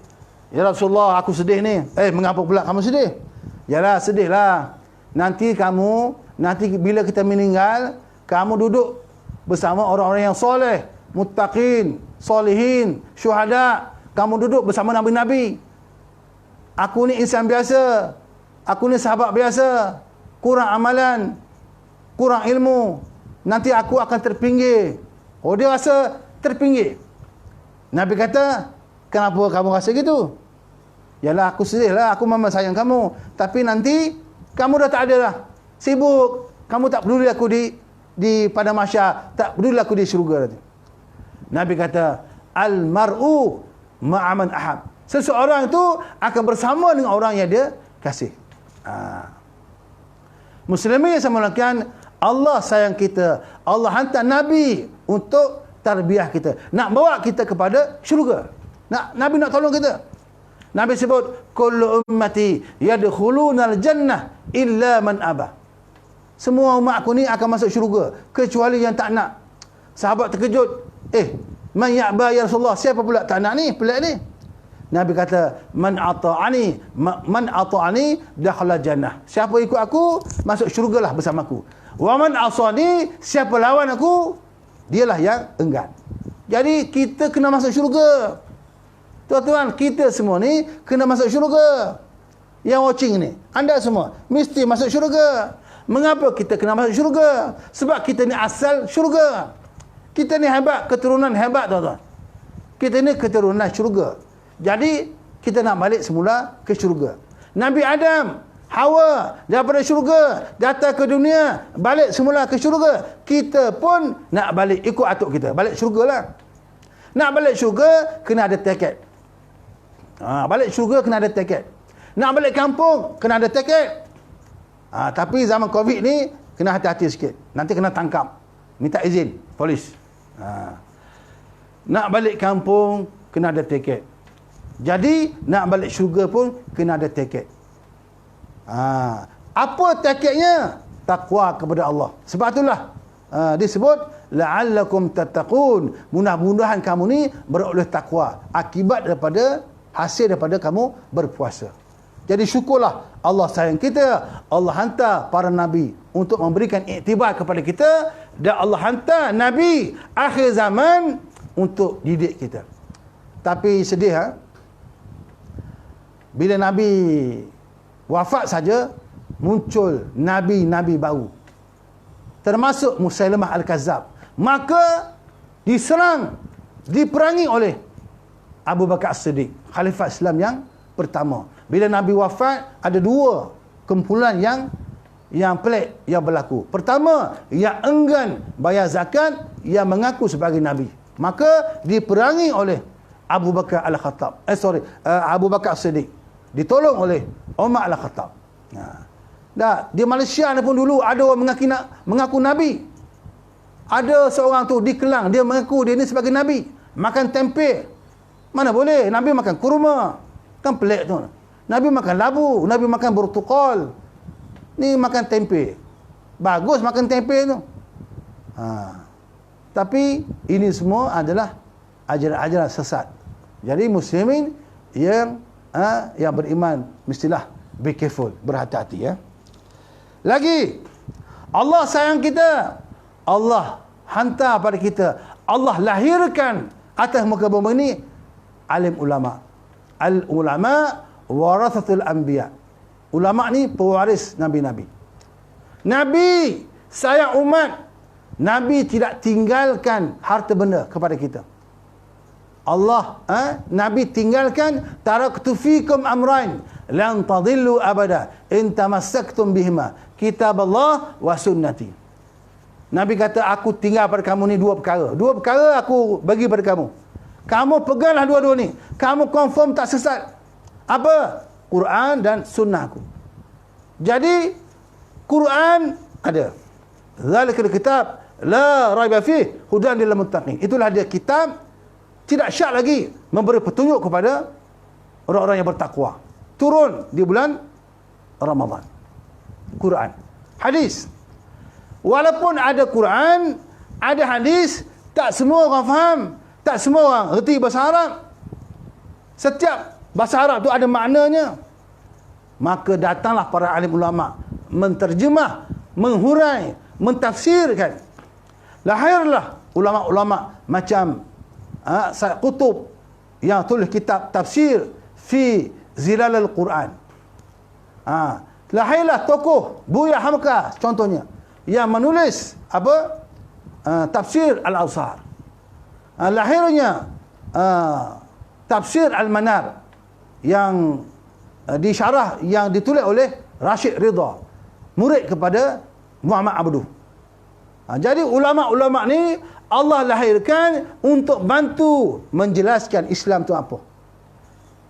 ya Rasulullah, aku sedih ni. Mengapa pula kamu sedih? Yalah, sedihlah. Nanti bila kita meninggal, kamu duduk bersama orang-orang yang soleh, muttaqin, solihin, syuhada. Kamu duduk bersama nabi-nabi. Aku ni insan biasa. Aku ni sahabat biasa. Kurang amalan, kurang ilmu. Nanti aku akan terpinggir. Oh, dia rasa terpinggir. Nabi kata, kenapa kamu rasa gitu? Yalah, aku sedih lah. Aku memang sayang kamu. Tapi nanti, kamu dah tak ada lah. Sibuk. Kamu tak peduli aku di pada mahsyar. Tak peduli aku di syurga nanti. Nabi kata, al-mar'u ma'aman ahab. Seseorang itu akan bersama dengan orang yang dia kasih. Muslimin yang saya muliakan, Allah sayang kita. Allah hantar Nabi untuk tarbiyah kita. Nak bawa kita kepada syurga. Nabi nak tolong kita. Nabi sebut, kullu ummati yadkhulunal jannah illa man aba. Semua umat aku ni akan masuk syurga kecuali yang tak nak. Sahabat terkejut. Man ya'ba ya Rasulullah? Siapa pula tak nak ni? Pelik ni. Nabi kata, man ata'ani dakhala jannah. Siapa ikut aku, masuk syurgalah bersamaku. Wa man asani, siapa lawan aku, dialah yang enggan. Jadi kita kena masuk syurga. Tuan-tuan, kita semua ni kena masuk syurga. Yang watching ni, anda semua mesti masuk syurga. Mengapa kita kena masuk syurga? Sebab kita ni asal syurga. Kita ni hebat, keturunan hebat, tuan-tuan. Kita ni keturunan syurga. Jadi kita nak balik semula ke syurga. Nabi Adam, Hawa daripada syurga datang ke dunia, balik semula ke syurga. Kita pun nak balik ikut atuk kita, balik syurga lah. Nak balik syurga kena ada tiket. Balik syurga kena ada tiket. Nak balik kampung kena ada tiket. Tapi zaman Covid ni kena hati-hati sikit. Nanti kena tangkap, minta izin polis. Nak balik kampung kena ada tiket. Jadi nak balik syurga pun kena ada tiket. Apa tiketnya? Takwa kepada Allah. Sebab itulah disebut la'allakum tattaqun. Mudah-mudahan kamu ni beroleh takwa akibat daripada hasil daripada kamu berpuasa. Jadi syukurlah Allah sayang kita. Allah hantar para nabi untuk memberikan iktibar kepada kita, dan Allah hantar nabi akhir zaman untuk didik kita. Tapi sedih bila Nabi wafat saja, muncul Nabi-Nabi baru. Termasuk Musailamah Al-Kazzab. Maka diserang, diperangi oleh Abu Bakar As-Siddiq, Khalifah Islam yang pertama. Bila Nabi wafat, ada dua kumpulan yang pelik yang berlaku. Pertama, yang enggan bayar zakat, yang mengaku sebagai Nabi. Maka diperangi oleh Abu Bakar Al-Khattab. Abu Bakar As-Siddiq. Ditolong oleh Umar Al-Khattab. Di Malaysia ni pun dulu ada orang mengaku Nabi. Ada seorang tu di Kelang, dia mengaku dia ni sebagai Nabi. Makan tempe. Mana boleh? Nabi makan kurma. Kan pelik tu. Nabi makan labu. Nabi makan bertukal. Ni makan tempe. Bagus makan tempe tu. Tapi ini semua adalah ajaran-ajaran sesat. Jadi muslimin yang beriman mestilah be careful, berhati-hati ya. Lagi, Allah sayang kita. Allah hantar pada kita. Allah lahirkan atas muka bumi ini alim ulama. Al ulama warathatul anbiya. Ulama ni pewaris nabi-nabi. Nabi sayang umat. Nabi tidak tinggalkan harta benda kepada kita. Nabi tinggalkan taraktu fikum amrain lan tadillu abada in tamassaktum bihima kitab Allah wa sunnati. Nabi kata, aku tinggal pada kamu ni dua perkara. Dua perkara aku bagi pada kamu. Kamu peganglah dua-dua ni. Kamu confirm tak sesat. Apa? Quran dan sunnah aku. Jadi Quran ada. Zalikal kitab la raiba fih hudan lil muttaqin. Itulah dia kitab tidak syak lagi memberi petunjuk kepada orang-orang yang bertakwa. Turun di bulan Ramadan. Quran. Hadis. Walaupun ada Quran, ada hadis, tak semua orang faham, tak semua orang reti bahasa Arab. Setiap bahasa Arab tu ada maknanya. Maka datanglah para alim ulama menterjemah, menghurai, mentafsirkan. Lahirlah ulama-ulama macam Sayyid Qutb yang tulis kitab tafsir fi Zilal al-Quran. Lahirlah tokoh Buya Hamka contohnya yang menulis tafsir Al-Awsar. Lahirnya tafsir Al-Manar yang disyarah, yang ditulis oleh Rashid Ridha, murid kepada Muhammad Abduh. Jadi ulama-ulama ni Allah lahirkan untuk bantu menjelaskan Islam tu apa.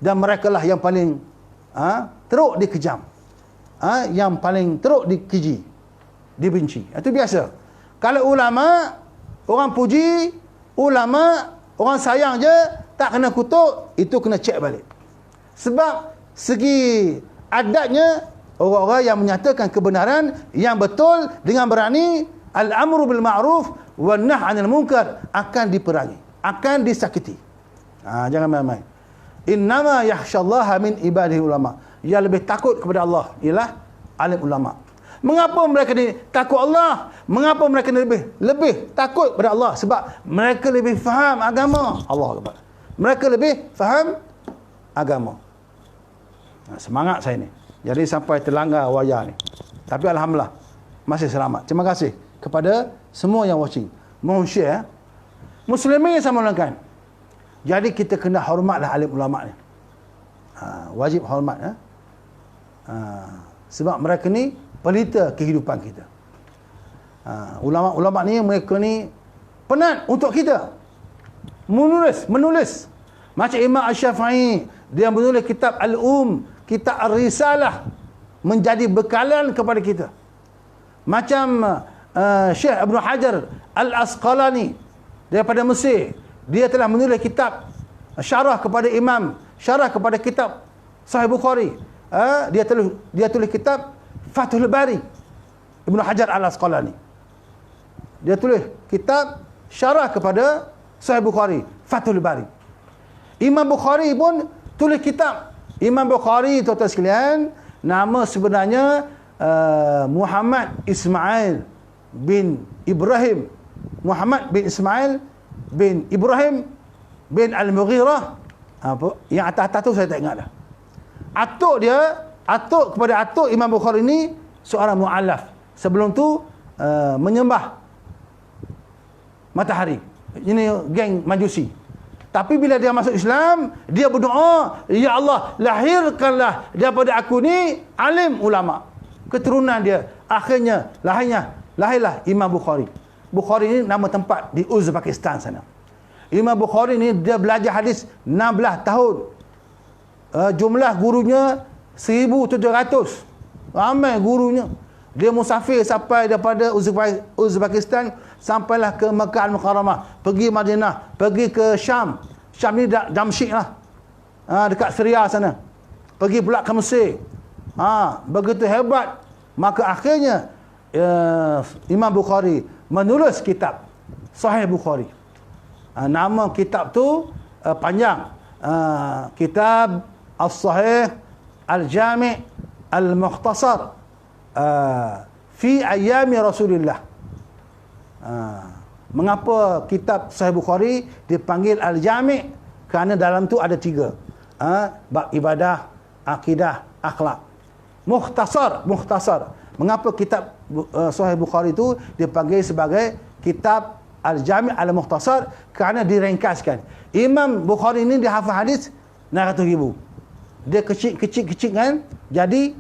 Dan mereka lah yang paling teruk dikejam. Yang paling teruk dikeji, dibenci. Itu biasa. Kalau ulama, orang puji, ulama, orang sayang je, tak kena kutuk, itu kena cek balik. Sebab segi adatnya, orang-orang yang menyatakan kebenaran yang betul dengan berani, al-amru bil ma'ruf wa nahy 'anil munkar, akan diperangi, akan disakiti. Jangan main-main. Innama yakhsyallaha min ibadihi ulama. Yang lebih takut kepada Allah ialah alim ulama. Mengapa mereka ni takut Allah? Mengapa mereka ni lebih takut kepada Allah? Sebab mereka lebih faham agama. Allah Akbar. Mereka lebih faham agama. Semangat saya ni. Jadi sampai terlanggar wayar ni. Tapi alhamdulillah masih selamat. Terima kasih kepada semua yang watching. Mohon share. Muslimin sama ulangkan. Jadi kita kena hormatlah alim ulama ni. Wajib hormat. Sebab mereka ni pelita kehidupan kita. Ulama-ulama ni, mereka ni penat untuk kita menulis. Macam Imam Asy-Syafi'i, dia menulis kitab kitab Ar-Risalah, menjadi bekalan kepada kita. Macam Syekh Ibn Hajar Al-Asqalani daripada Mesir, dia telah menulis kitab syarah kepada kitab Sahih Bukhari. Dia tulis kitab Fathul Bari. Ibn Hajar Al-Asqalani, dia tulis kitab syarah kepada Sahih Bukhari, Fathul Bari. Imam Bukhari pun tulis kitab. Imam Bukhari, tuan-tuan sekalian, nama sebenarnya Muhammad Ismail bin Ibrahim. Muhammad bin Ismail bin Ibrahim bin Al-Mughirah. Yang atas-atas tu saya tak ingat dah. Atuk kepada atuk Imam Bukhari ni seorang mu'alaf. Sebelum tu menyembah matahari. Ini geng Majusi. Tapi bila dia masuk Islam, dia berdoa, ya Allah, lahirkanlah daripada aku ni alim ulama. Keturunan dia. Akhirnya lahirlah Imam Bukhari. Bukhari ni nama tempat di Uzbekistan sana. Imam Bukhari ni dia belajar hadis 16 tahun. Jumlah gurunya 1,700. Ramai gurunya. Dia musafir sampai daripada Uzbekistan sampailah ke Mekah Al-Mukarramah, pergi Madinah, pergi ke Syam. Syam ni Damsyik lah. Dekat Syria sana. Pergi pula ke Mesir. Begitu hebat. Maka akhirnya Imam Bukhari menulis kitab Sahih Bukhari. Nama kitab tu panjang. Kitab As-Sahih Al-Jami' Al-Mukhtasar fi ayami Rasulillah. Mengapa kitab Sahih Bukhari dipanggil Al-Jami'? Kerana dalam tu ada 3. Bab ibadah, akidah, akhlak. Mukhtasar. Mengapa kitab Sahih Bukhari itu dipanggil sebagai kitab Al-Jami' Al-Mukhtasar kerana diringkaskan. Imam Bukhari ni dia hafal hadis 600,000. Dia kecil kan jadi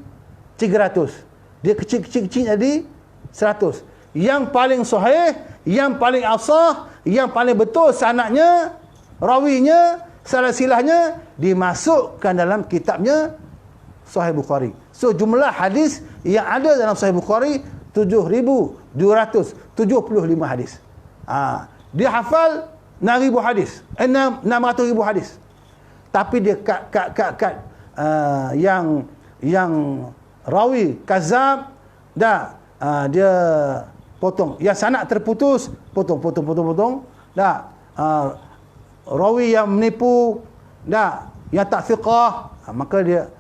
300. Dia kecil jadi 100. Yang paling sahih, yang paling asah, yang paling betul sanadnya, rawinya, silsilahnya dimasukkan dalam kitabnya Sahih Bukhari. So jumlah hadis yang ada dalam Sahih Bukhari 7,275 hadis. Dia hafal 6,000 hadis, 600,000 hadis. Tapi dia kat yang rawi kazab dah, dia potong. Yang sanad terputus, potong. Dah, rawi yang menipu dah, yang tak thiqah, maka dia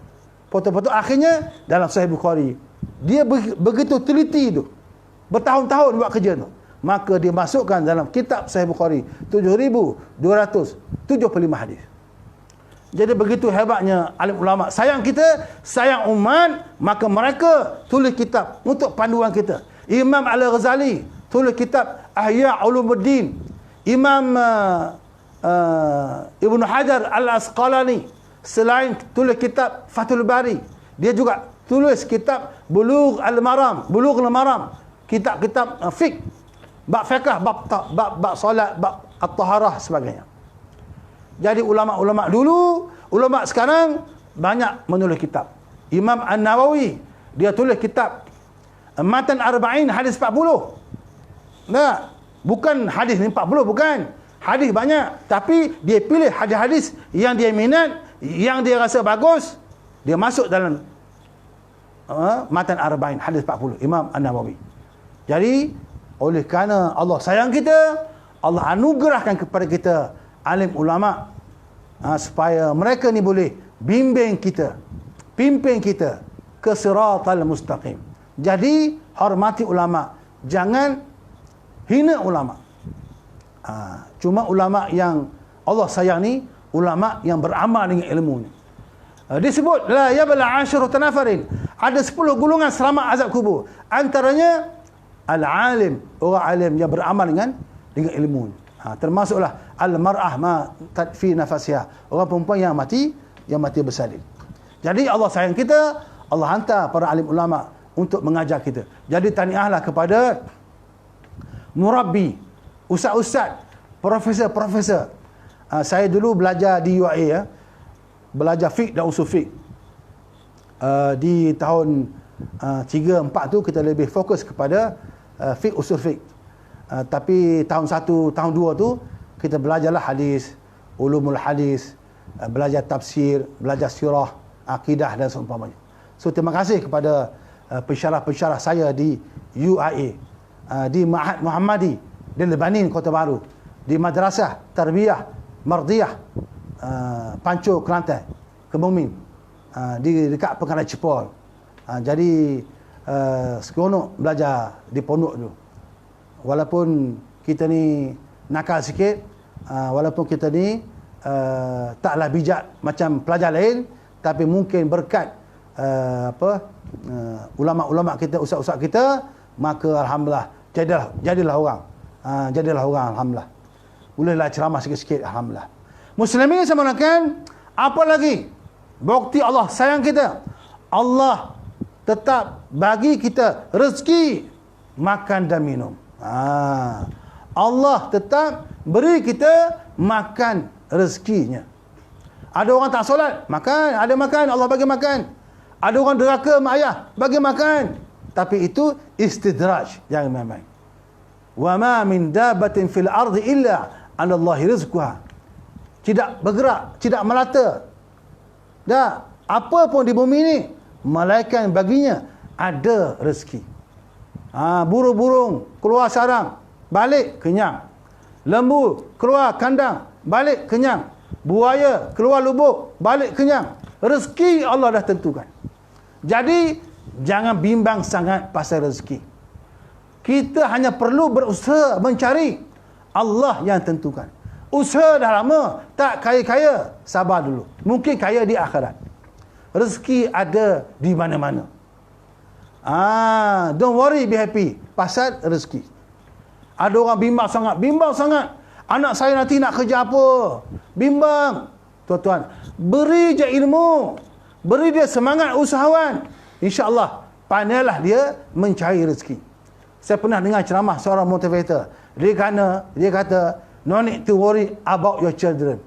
potong-potong. Akhirnya dalam Sahih Bukhari dia begitu teliti tu, bertahun-tahun buat kerja tu, maka dia masukkan dalam kitab Sahih Bukhari 7,275 hadis. Jadi begitu hebatnya alim ulama. Sayang kita, sayang umat, maka mereka tulis kitab untuk panduan kita. Imam Al-Ghazali tulis kitab Ihya Ulumuddin. Imam Ibn Hajar Al-Asqalani selain tulis kitab Fathul Bari, dia juga tulis kitab Bulughul Maram, kitab-kitab fiqh, bab fiqh, bab solat, bab at-taharah sebagainya. Jadi ulama-ulama dulu, ulama sekarang banyak menulis kitab. Imam An-Nawawi dia tulis kitab Matan Arba'in hadis 40. Nah, bukan hadis 40, bukan. Hadis banyak, tapi dia pilih hadis-hadis yang dia minat, yang dia rasa bagus, dia masuk dalam Matan Arba'in hadis 40 Imam An-Nawawi. Jadi oleh kerana Allah sayang kita, Allah anugerahkan kepada kita alim ulama, supaya mereka ni boleh bimbing kita, pimpin kita ke siratal mustaqim. Jadi hormati ulama, jangan hina ulama. Cuma ulama yang Allah sayang ni ulama yang beramal dengan ilmu ni. Disebut la yabla 10 nafarin, ada 10 golongan selamat azab kubur. Antaranya al-alim, orang alim yang beramal dengan ilmu ni. Termasuklah al-mar'ah ma tadfi nafasiha, orang perempuan yang mati bersalin. Jadi Allah sayang kita, Allah hantar para alim ulama untuk mengajar kita. Jadi tahniahlah kepada murabbi, ustaz-ustaz, profesor-profesor. Saya dulu belajar di UAE, belajar fiqh dan usul fiqh. Di tahun 3-4 tu kita lebih fokus kepada fiqh usul fiqh. Tapi tahun 1, tahun 2 tu kita belajarlah hadis, ulumul hadis, belajar tafsir, belajar sirah, akidah dan seumpamanya. So terima kasih kepada pensyarah-pensyarah saya di UAE, di Ma'had Muhammadi di Lebanin Kota Baru, di Madrasah Tarbiyah Mardiyah Panco Kelantan, Kemumin, di dekat Pekanan Cepol. Jadi seronok belajar di pondok tu. Walaupun kita ni nakal sikit, walaupun kita ni taklah bijak macam pelajar lain, tapi mungkin berkat ulama-ulama kita, ustaz-ustaz kita, maka alhamdulillah jadilah orang. Jadilah orang, alhamdulillah. Bolehlah ceramah sikit-sikit, alhamdulillah. Muslimin sama kan, apa lagi? Bukti Allah sayang kita. Allah tetap bagi kita rezeki makan dan minum. Allah tetap beri kita makan rezekinya. Ada orang tak solat, makan, ada makan, Allah bagi makan. Ada orang deraka mak ayah, bagi makan. Tapi itu istidraj, jangan main-main. Wa ma min dabatin fil ardi illa 'ala Allahi rizquha. Tidak bergerak, tidak melata. Dah, apa pun di bumi ini, malaikat baginya ada rezeki. Burung-burung keluar sarang, balik kenyang. Lembu keluar kandang, balik kenyang. Buaya keluar lubuk, balik kenyang. Rezeki Allah dah tentukan. Jadi jangan bimbang sangat pasal rezeki. Kita hanya perlu berusaha mencari, Allah yang tentukan. Usaha dah lama, tak kaya-kaya, sabar dulu. Mungkin kaya di akhirat. Rezeki ada di mana-mana. Don't worry, be happy pasal rezeki. Ada orang bimbang sangat. Anak saya nanti nak kerja apa? Bimbang. Tuan-tuan, beri je ilmu. Beri dia semangat usahawan. InsyaAllah, pandailah dia mencari rezeki. Saya pernah dengar ceramah seorang motivator. Dia kata, no need to worry about your children.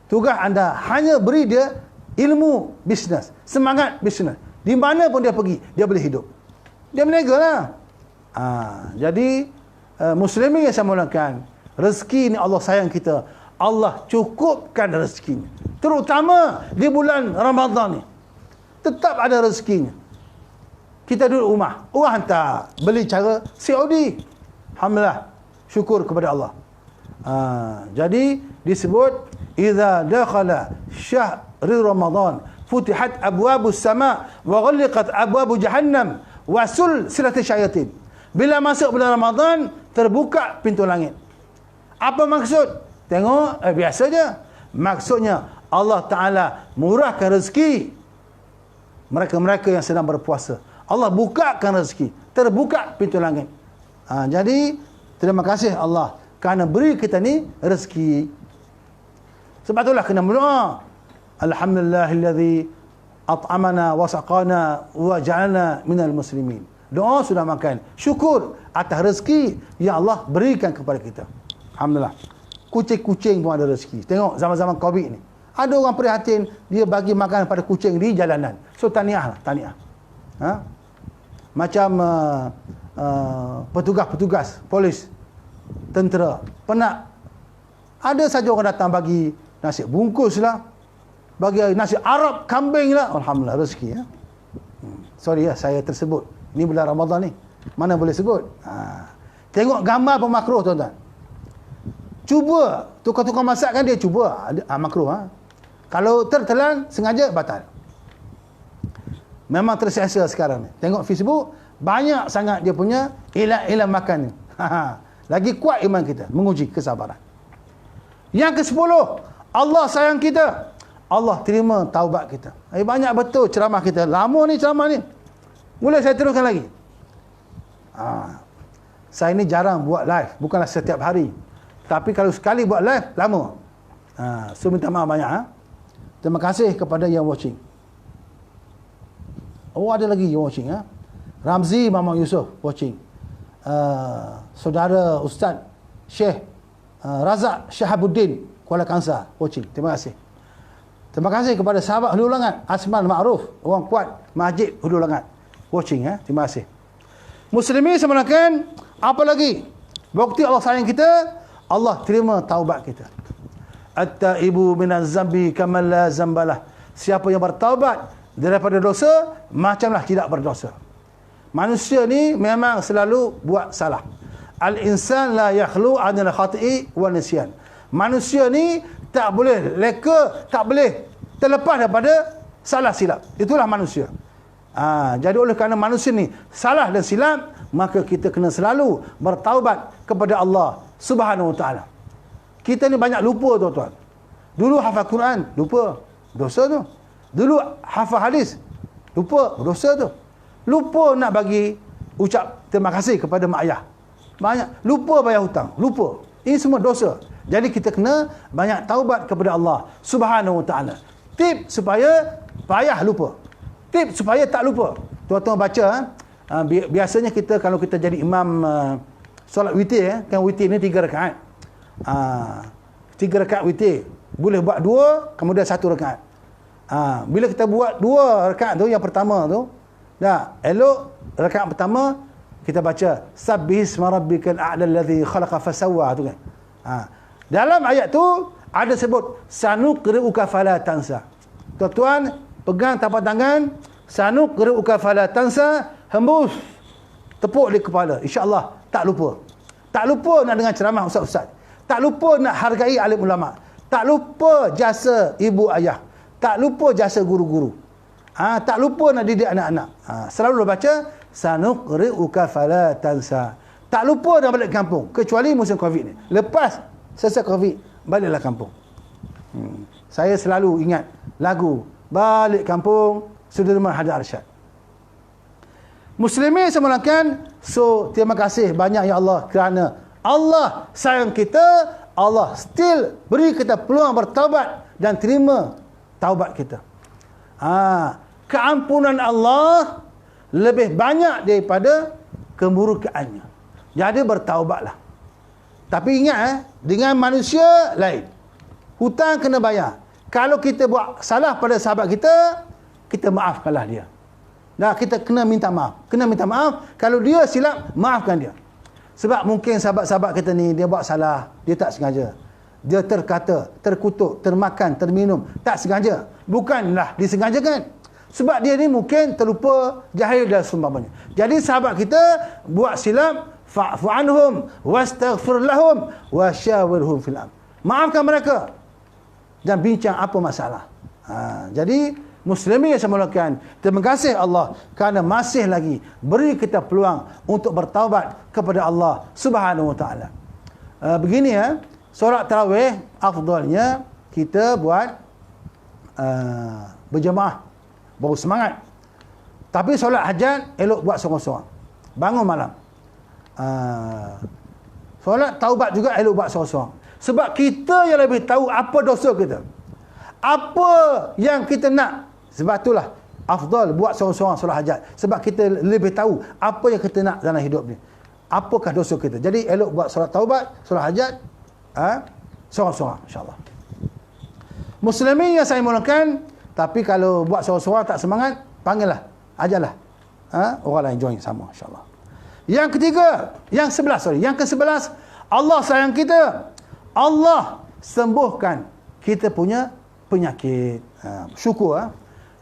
Tugas anda hanya beri dia ilmu bisnes, semangat bisnes. Di mana pun dia pergi, dia boleh hidup. Dia berniaga lah. Jadi, muslimin yang saya mulakan, rezeki ni Allah sayang kita. Allah cukupkan rezekinya. Terutama di bulan Ramadan ni. Tetap ada rezekinya. Kita duduk rumah. Orang hantar. Beli cara COD. Alhamdulillah. Syukur kepada Allah. Jadi disebut idza dakhala syahri Ramadan futihat abwabus sama wa ghaliqat abwabu jahannam wa sulsilat syayatin. Bila masuk bulan Ramadan, terbuka pintu langit. Apa maksud? Tengok, biasa je. Maksudnya Allah Ta'ala murahkan rezeki mereka-mereka yang sedang berpuasa. Allah bukakan rezeki, terbuka pintu langit. Jadi terima kasih Allah kerana beri kita ni rezeki. Sebab itulah kena berdoa. Alhamdulillahilladzi at'amana wa saqana wa ja'alna minal muslimin. Doa sudah makan. Syukur atas rezeki yang Allah berikan kepada kita. Alhamdulillah. Kucing-kucing pun ada rezeki. Tengok zaman-zaman Covid ni. Ada orang prihatin, dia bagi makan pada kucing di jalanan. So tahniah lah, tahniah. Macam petugas-petugas, polis, tentera, penat. Ada saja orang datang bagi nasi bungkus lah, bagi nasi Arab kambing lah. Alhamdulillah, rezeki. Sorry ya, saya tersebut. Ini bulan Ramadan ni. Mana boleh sebut? Tengok gambar pun makruh, tuan-tuan. Cuba, tukar-tukar masak kan dia cuba. Makruh. Kalau tertelan, sengaja, batal. Memang tersiasa sekarang ni. Tengok Facebook, banyak sangat dia punya ilan-ilan makan ni. Lagi kuat iman kita, menguji kesabaran. Yang ke-10, Allah sayang kita. Allah terima taubat kita. Banyak betul ceramah kita. Lama ni ceramah ni. Mula saya teruskan lagi. Saya ni jarang buat live. Bukanlah setiap hari. Tapi kalau sekali buat live, lama. So minta maaf banyak. Terima kasih kepada yang watching. Oh, ada lagi yang watching. Ramzi Mamang Yusof watching. Saudara Ustaz Syekh Razak Syahabuddin Kuala Kangsar watching. Terima kasih. Terima kasih kepada sahabat Hulu Langat Asman Ma'ruf, orang kuat Masjid Hulu Langat watching. Terima kasih. Muslimin semulakan, apa lagi? Bukti Allah sayang kita, Allah terima taubat kita. At-taibu minaz zambi kaman la zambalah. Siapa yang bertaubat daripada dosa, macamlah tidak berdosa. Manusia ni memang selalu buat salah. Al-insan la yakhlu 'anil khati'i wa nisyan. Manusia ni tak boleh leka, tak boleh terlepas daripada salah silap. Itulah manusia. Jadi oleh kerana manusia ni salah dan silap, maka kita kena selalu bertaubat kepada Allah Subhanahu wa taala. Kita ni banyak lupa, tuan-tuan. Dulu hafal Quran, lupa, dosa tu. Dulu hafal hadis, lupa, dosa tu. Lupa nak bagi ucap terima kasih kepada mak ayah. Banyak lupa bayar hutang, lupa. Ini semua dosa. Jadi kita kena banyak taubat kepada Allah Subhanahu wa taala. Tip supaya payah lupa. Tip supaya tak lupa. Tuan-tuan baca, biasanya kita kalau kita jadi imam solat witir, kan witir ni 3 rakaat. 3 rakaat witir. Boleh buat 2, kemudian 1 rakaat. Bila kita buat 2 rakaat tu, yang pertama tu, elok rakaat pertama kita baca sabbihisma rabbikal a'la allazi khalaqa fasawwa tu kan. Dalam ayat tu ada sebut sanuqri'uka fala tansa. Tuan-tuan pegang tapak tangan, sanuqri'uka fala tansa, hembus tepuk di kepala. Insya-Allah tak lupa. Tak lupa nak dengar ceramah ustaz-ustaz. Tak lupa nak hargai alim ulama. Tak lupa jasa ibu ayah. Tak lupa jasa guru-guru. Tak lupa nak didik anak-anak. Selalu baca sanuqri'uka fala tansa. Tak lupa nak balik kampung kecuali musim Covid ni. Lepas selesai Covid, baliklah kampung. Saya selalu ingat lagu Balik Kampung Sudirman Haji Arsyad. Muslimin semulakan, so terima kasih banyak ya Allah kerana Allah sayang kita, Allah still beri kita peluang bertaubat dan terima taubat kita. Keampunan Allah lebih banyak daripada kemurkaannya. Jadi bertaubatlah. Tapi ingat, dengan manusia lain. Hutang kena bayar. Kalau kita buat salah pada sahabat kita, kita maafkanlah dia. Nah, kita kena minta maaf. Kena minta maaf. Kalau dia silap, maafkan dia. Sebab mungkin sahabat-sahabat kita ni, dia buat salah. Dia tak sengaja. Dia terkata, terkutuk, termakan, terminum. Tak sengaja. Bukanlah disengajakan. Sebab dia ni mungkin terlupa, jahil dan seumpamanya. Jadi sahabat kita buat silap, fa'fu anhum, wastaghfir lahum, wasyawirhum fil amr. Maafkan mereka. Dan bincang apa masalah. Jadi, Muslimin yang saya mulakan, terima kasih Allah kerana masih lagi beri kita peluang untuk bertaubat kepada Allah Subhanahu Wa Taala. Begini ya, solat tarawih afdalnya kita buat berjemaah, baru semangat. Tapi solat hajat elok buat seorang-seorang. Bangun malam. Solat taubat juga elok buat seorang-seorang. Sebab kita yang lebih tahu apa dosa kita. Apa yang kita nak. Sebab itulah afdal buat seorang-seorang solat hajat. Sebab kita lebih tahu apa yang kita nak dalam hidup ni. Apakah dosa kita. Jadi elok buat solat taubat, solat hajat, seorang-seorang insya-Allah. Muslimin yang saya mulakan, tapi kalau buat seorang-seorang tak semangat, panggillah, ajarlah. Orang lain join sama insya-Allah. Yang ketiga, yang ke-11, Allah sayang kita. Allah sembuhkan kita punya penyakit. Syukur.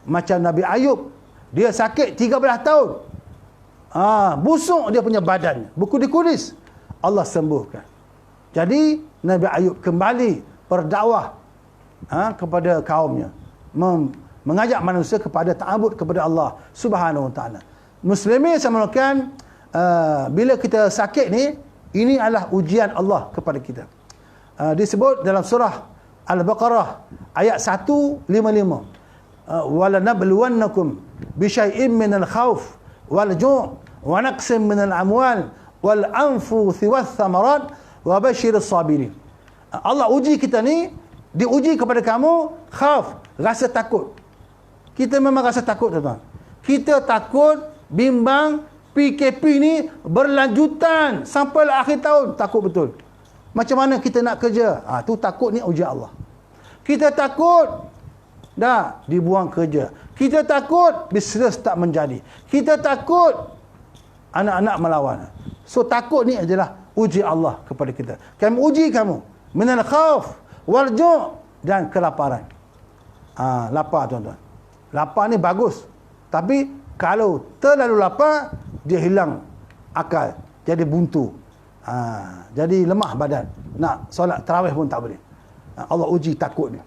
Macam Nabi Ayub, dia sakit 13 tahun. Busuk dia punya badan, berkudis-kudis. Allah sembuhkan. Jadi Nabi Ayub kembali berdakwah kepada kaumnya, mengajak manusia kepada ta'abud kepada Allah Subhanahu Wa Taala. Muslimin sama mulakan, bila kita sakit ni, ini adalah ujian Allah kepada kita. Disebut dalam surah Al-Baqarah ayat 155. وَلَنَبْلُوَنَّكُمْ بِشَيْءٍ مِّنَ الْخَوْفِ وَالْجُوعِ وَنَقْصٍ مِّنَ الْأَمْوَالِ وَالْأَنفُسِ وَالثَّمَرَاتِ وَبَشِّرِ الصَّابِرِينَ. Allah uji kita ni, diuji kepada kamu khauf, rasa takut. Kita memang rasa takut, tuan-tuan. Kita takut, bimbang, PKP ni berlanjutan sampai akhir tahun, takut betul. Macam mana kita nak kerja? Tu takut ni uji Allah. Kita takut dah dibuang kerja. Kita takut bisnes tak menjadi. Kita takut anak-anak melawan. So takut ni adalah uji Allah kepada kita. Kami uji kamu minal khauf wal ju' dan kelaparan. Lapar, tuan-tuan. Lapar ni bagus. Tapi kalau terlalu lapar, dia hilang akal, jadi buntu. Jadi lemah badan. Nak solat tarawih pun tak boleh. Allah uji takut ni.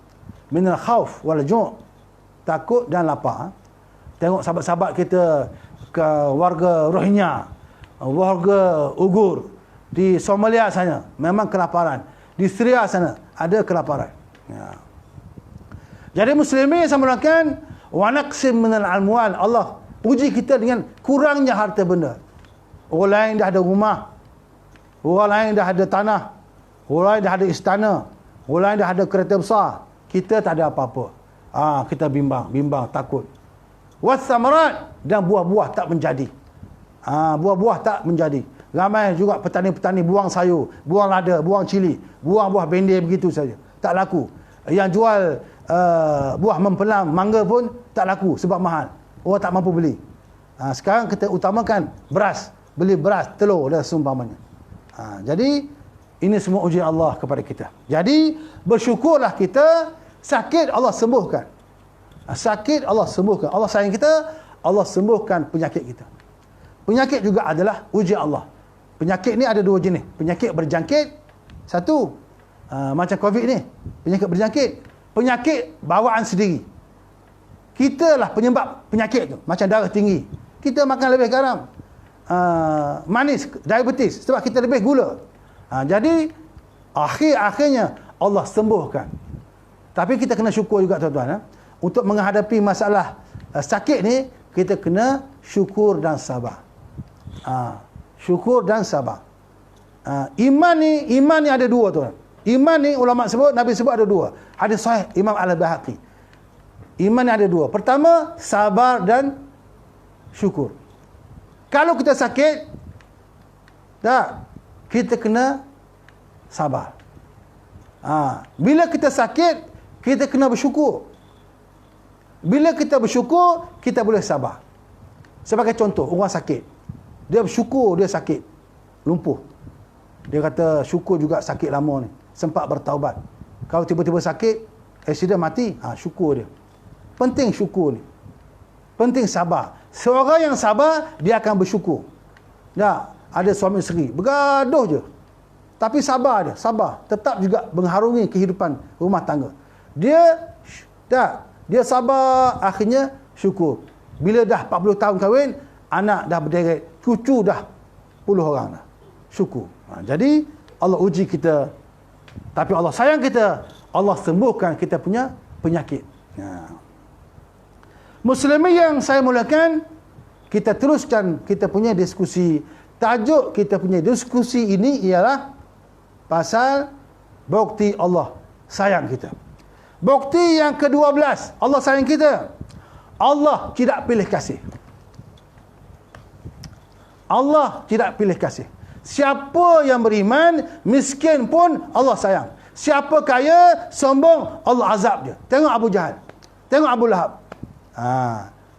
Minal khauf wal ju', takut dan lapar. Tengok sahabat-sahabat kita ke warga Rohingya, warga Uyghur di Somalia sana, memang kelaparan. Di Syria sana ada kelaparan. Jadi muslimin sama mulakan wa naqsim minal amwal. Allah uji kita dengan kurangnya harta benda. Orang lain dah ada rumah, orang lain dah ada tanah, orang lain dah ada istana, orang lain dah ada kereta besar. Kita tak ada apa-apa. Kita bimbang, takut. Wassamarat, dan buah-buah tak menjadi. Buah-buah tak menjadi. Ramai juga petani-petani buang sayur, buang lada, buang cili, buang buah bendir begitu saja. Tak laku. Yang jual buah mempelam, mangga pun tak laku sebab mahal. Orang tak mampu beli. Sekarang kita utamakan beras. Beli beras, telur dan seumpamanya. Jadi ini semua ujian Allah kepada kita. Jadi bersyukurlah kita. Sakit Allah sembuhkan. Sakit Allah sembuhkan. Allah sayang kita, Allah sembuhkan penyakit kita. Penyakit juga adalah ujian Allah. Penyakit ni ada dua jenis. Penyakit berjangkit, satu, macam COVID ni, penyakit berjangkit. Penyakit bawaan sendiri. Kita lah penyebab penyakit tu. Macam darah tinggi. Kita makan lebih garam, manis, diabetes, sebab kita lebih gula. Jadi akhirnya Allah sembuhkan. Tapi kita kena syukur juga, tuan-tuan. Untuk menghadapi masalah sakit ni, kita kena syukur dan sabar. Syukur dan sabar. Iman ni ada dua tuan. Iman ni ulama sebut, Nabi sebut ada dua. Hadis sahih Imam Al-Baihaqi. Iman ni ada dua. Pertama, sabar dan syukur. Kalau kita sakit, kita kena sabar. Bila kita sakit, kita kena bersyukur. Bila kita bersyukur, kita boleh sabar. Sebagai contoh, orang sakit. Dia bersyukur dia sakit, lumpuh. Dia kata syukur juga sakit lama ni, sempat bertaubat. Kalau tiba-tiba sakit, accident mati, syukur dia. Penting syukur ni. Penting sabar. Seorang yang sabar, dia akan bersyukur. Ada suami isteri, bergaduh je. Tapi sabar dia, sabar. Tetap juga mengharungi kehidupan rumah tangga. Dia sabar, akhirnya syukur. Bila dah 40 tahun kahwin, anak dah berderet, cucu dah puluh orang dah. Syukur. Jadi Allah uji kita, tapi Allah sayang kita. Allah sembuhkan kita punya penyakit. Muslimin yang saya mulakan, kita teruskan kita punya diskusi. Tajuk kita punya diskusi ini ialah pasal bukti Allah sayang kita. Bukti yang ke-12 Allah sayang kita. Allah tidak pilih kasih. Allah tidak pilih kasih. Siapa yang beriman, miskin pun Allah sayang. Siapa kaya, sombong, Allah azab dia. Tengok Abu Jahal, tengok Abu Lahab.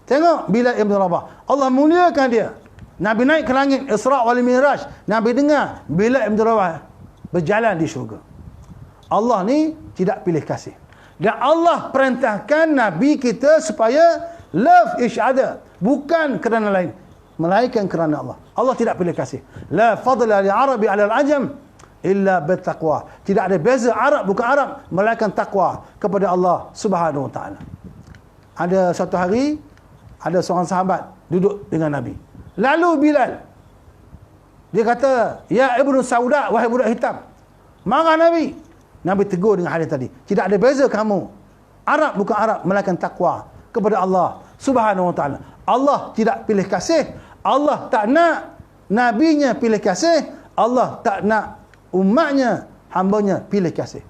Tengok Bilal ibn Rabah, Allah muliakan dia. Nabi naik ke langit Isra' wal Mi'raj, Nabi dengar Bilal ibn Rabah berjalan di syurga. Allah ni tidak pilih kasih. Dan Allah perintahkan Nabi kita supaya love each other, bukan kerana lain, melainkan kerana Allah. Allah tidak pilih kasih. La fadla li Arabi 'ala al-ajam illa bittaqwa. Tidak ada beza Arab bukan Arab, melainkan takwa kepada Allah Subhanahu wa taala. Ada satu hari, ada seorang sahabat duduk dengan Nabi. Lalu Bilal, dia kata, "Ya Ibnu Sauda, wahai budak hitam." Marah Nabi. Nabi tegur dengan hadis tadi. Tidak ada beza kamu, Arab bukan Arab, melainkan takwa kepada Allah Subhanahu wa taala. Allah tidak pilih kasih. Allah tak nak nabinya pilih kasih. Allah tak nak umatnya, hambanya pilih kasih.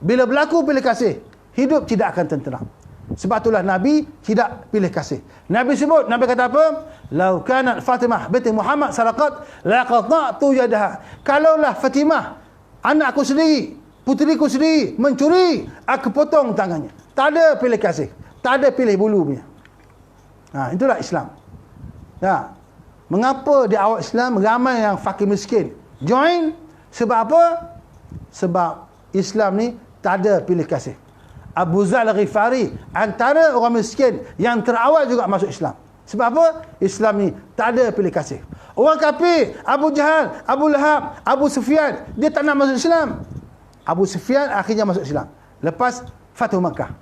Bila berlaku pilih kasih, hidup tidak akan tenteram. Sebab itulah Nabi tidak pilih kasih. Nabi sebut, Nabi kata apa? "Lau kanat Fatimah binti Muhammad saraqat laqata'tu yadaha." Kalaulah Fatimah, anak aku sendiri, puteriku sendiri mencuri, aku potong tangannya. Tak ada pilih kasih, tak ada pilih bulu punya. Itulah Islam. Mengapa di awal Islam ramai yang fakir miskin join? Sebab apa? Sebab Islam ni tak ada pilih kasih. Abu Zal Ghifari antara orang miskin yang terawal juga masuk Islam. Sebab apa? Islam ni tak ada pilih kasih. Orang kafir, Abu Jahal, Abu Lahab, Abu Sufyan, dia tak nak masuk Islam. Abu Sufyan akhirnya masuk Islam lepas Fathu Makkah.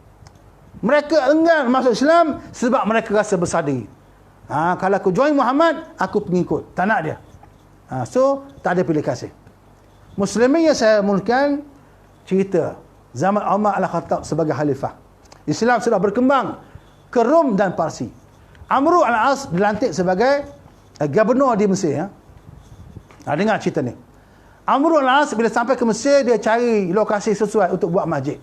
Mereka enggan masuk Islam sebab mereka rasa besar diri. Kalau aku join Muhammad, aku pengikut. Tak nak dia. So, tak ada pilih kasih. Muslimin yang saya mulakan cerita zaman Umar Al-Khattab sebagai khalifah. Islam sudah berkembang ke Rom dan Parsi. Amru al-As dilantik sebagai gubernur di Mesir. Dengar cerita ni. Amru al-As bila sampai ke Mesir, dia cari lokasi sesuai untuk buat masjid.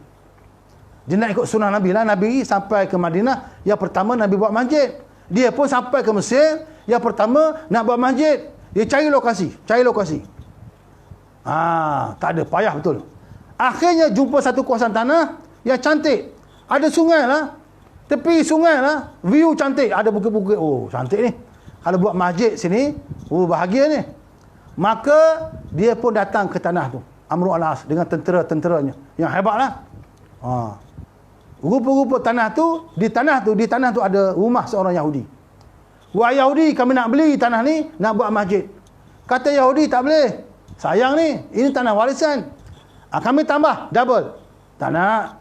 Dia nak ikut sunnah Nabi lah. Nabi sampai ke Madinah, yang pertama Nabi buat masjid. Dia pun sampai ke Mesir, yang pertama nak buat masjid. Dia cari lokasi, tak ada, payah betul. Akhirnya jumpa satu kawasan tanah yang cantik. Ada sungai lah, tepi sungai lah, view cantik, ada bukit-bukit. Oh, cantik ni. Kalau buat masjid sini, bahagia ni. Maka dia pun datang ke tanah tu, Amru al-As dengan tentera-tenteranya yang hebat lah. Rupa-rupa tanah tu, di tanah tu ada rumah seorang Yahudi. Wah Yahudi, kami nak beli tanah ni, nak buat masjid. Kata Yahudi, tak boleh. Sayang ni, ini tanah warisan. Kami tambah, double. Tak nak.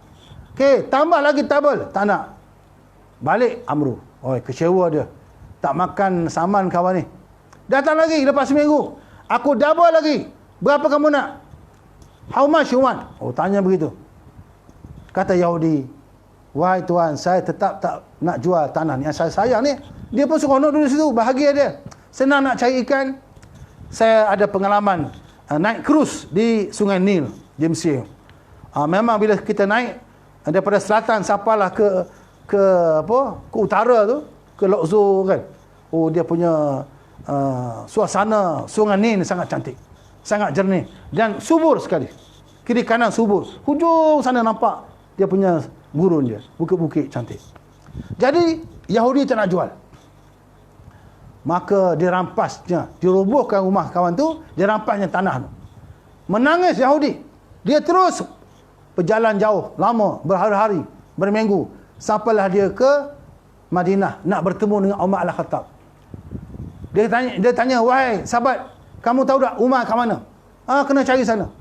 Okey, tambah lagi double. Tak nak. Balik Amru. Kecewa dia. Tak makan saman kawan ni. Datang lagi lepas seminggu. Aku double lagi. Berapa kamu nak? How much you want? Tanya begitu. Kata Yahudi, wahai tuan, saya tetap tak nak jual tanah ni. Yang saya sayang ni. Dia pun seronok duduk situ. Bahagia dia. Senang nak cari ikan. saya ada pengalaman naik krus di Sungai Nil di Mesir. Memang bila kita naik daripada selatan sampailah ke utara tu, ke Luxor kan. Oh, dia punya suasana Sungai Nil sangat cantik, sangat jernih dan subur sekali. Kiri kanan subur. Hujung sana nampak dia punya gurun dia, bukit-bukit cantik. Jadi Yahudi tak nak jual. Maka dia rampasnya, dirobohkan rumah kawan tu, dia rampasnya tanah tu. Menangis Yahudi. Dia terus berjalan jauh, lama, berhari-hari, berminggu, sampailah dia ke Madinah nak bertemu dengan Umar Al-Khattab. Dia tanya, wahai sahabat, kamu tahu tak Umar kat mana? Kena cari sana.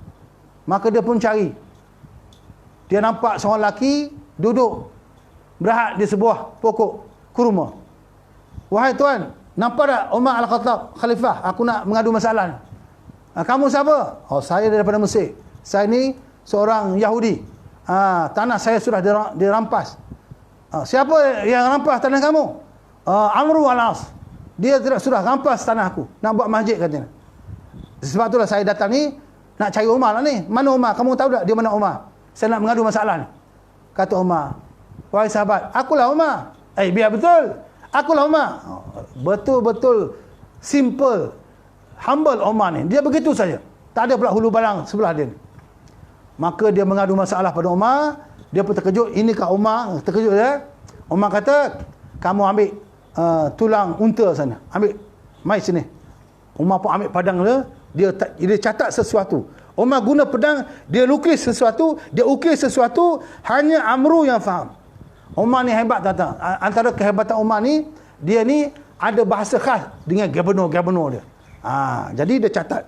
Maka dia pun cari. Dia nampak seorang lelaki duduk berehat di sebuah pokok kurma. Wahai tuan, nampak tak Umar Al-Khattab, khalifah, aku nak mengadu masalah. Kamu siapa? Saya daripada Mesir. Saya ni seorang Yahudi. Tanah saya sudah dirampas. Siapa yang rampas tanah kamu? Amru al-As. Dia sudah rampas tanah aku. Nak buat masjid katanya. Sebab itulah saya datang ni nak cari Umar lah ni. Mana Umar? Kamu tahu tak dia mana Umar? Saya nak mengadu masalah ni. Kata Umar, wahai sahabat, akulah Umar. Biar betul. Akulah Umar. Betul-betul simple, humble Umar ni. Dia begitu saja. Tak ada pula hulu balang sebelah dia ni. Maka dia mengadu masalah pada Umar. Dia pun terkejut. Inikah Umar? Terkejut dia. Umar kata, kamu ambil tulang unta sana. Ambil. Mai sini. Umar pun ambil padang dia. Dia catat sesuatu. Umar guna pedang, dia lukis sesuatu, dia ukis sesuatu, hanya Amru yang faham. Umar ni hebat tuan-tuan. Antara kehebatan Umar ni, dia ni ada bahasa khas dengan gubernur-gubernur dia. Jadi dia catat.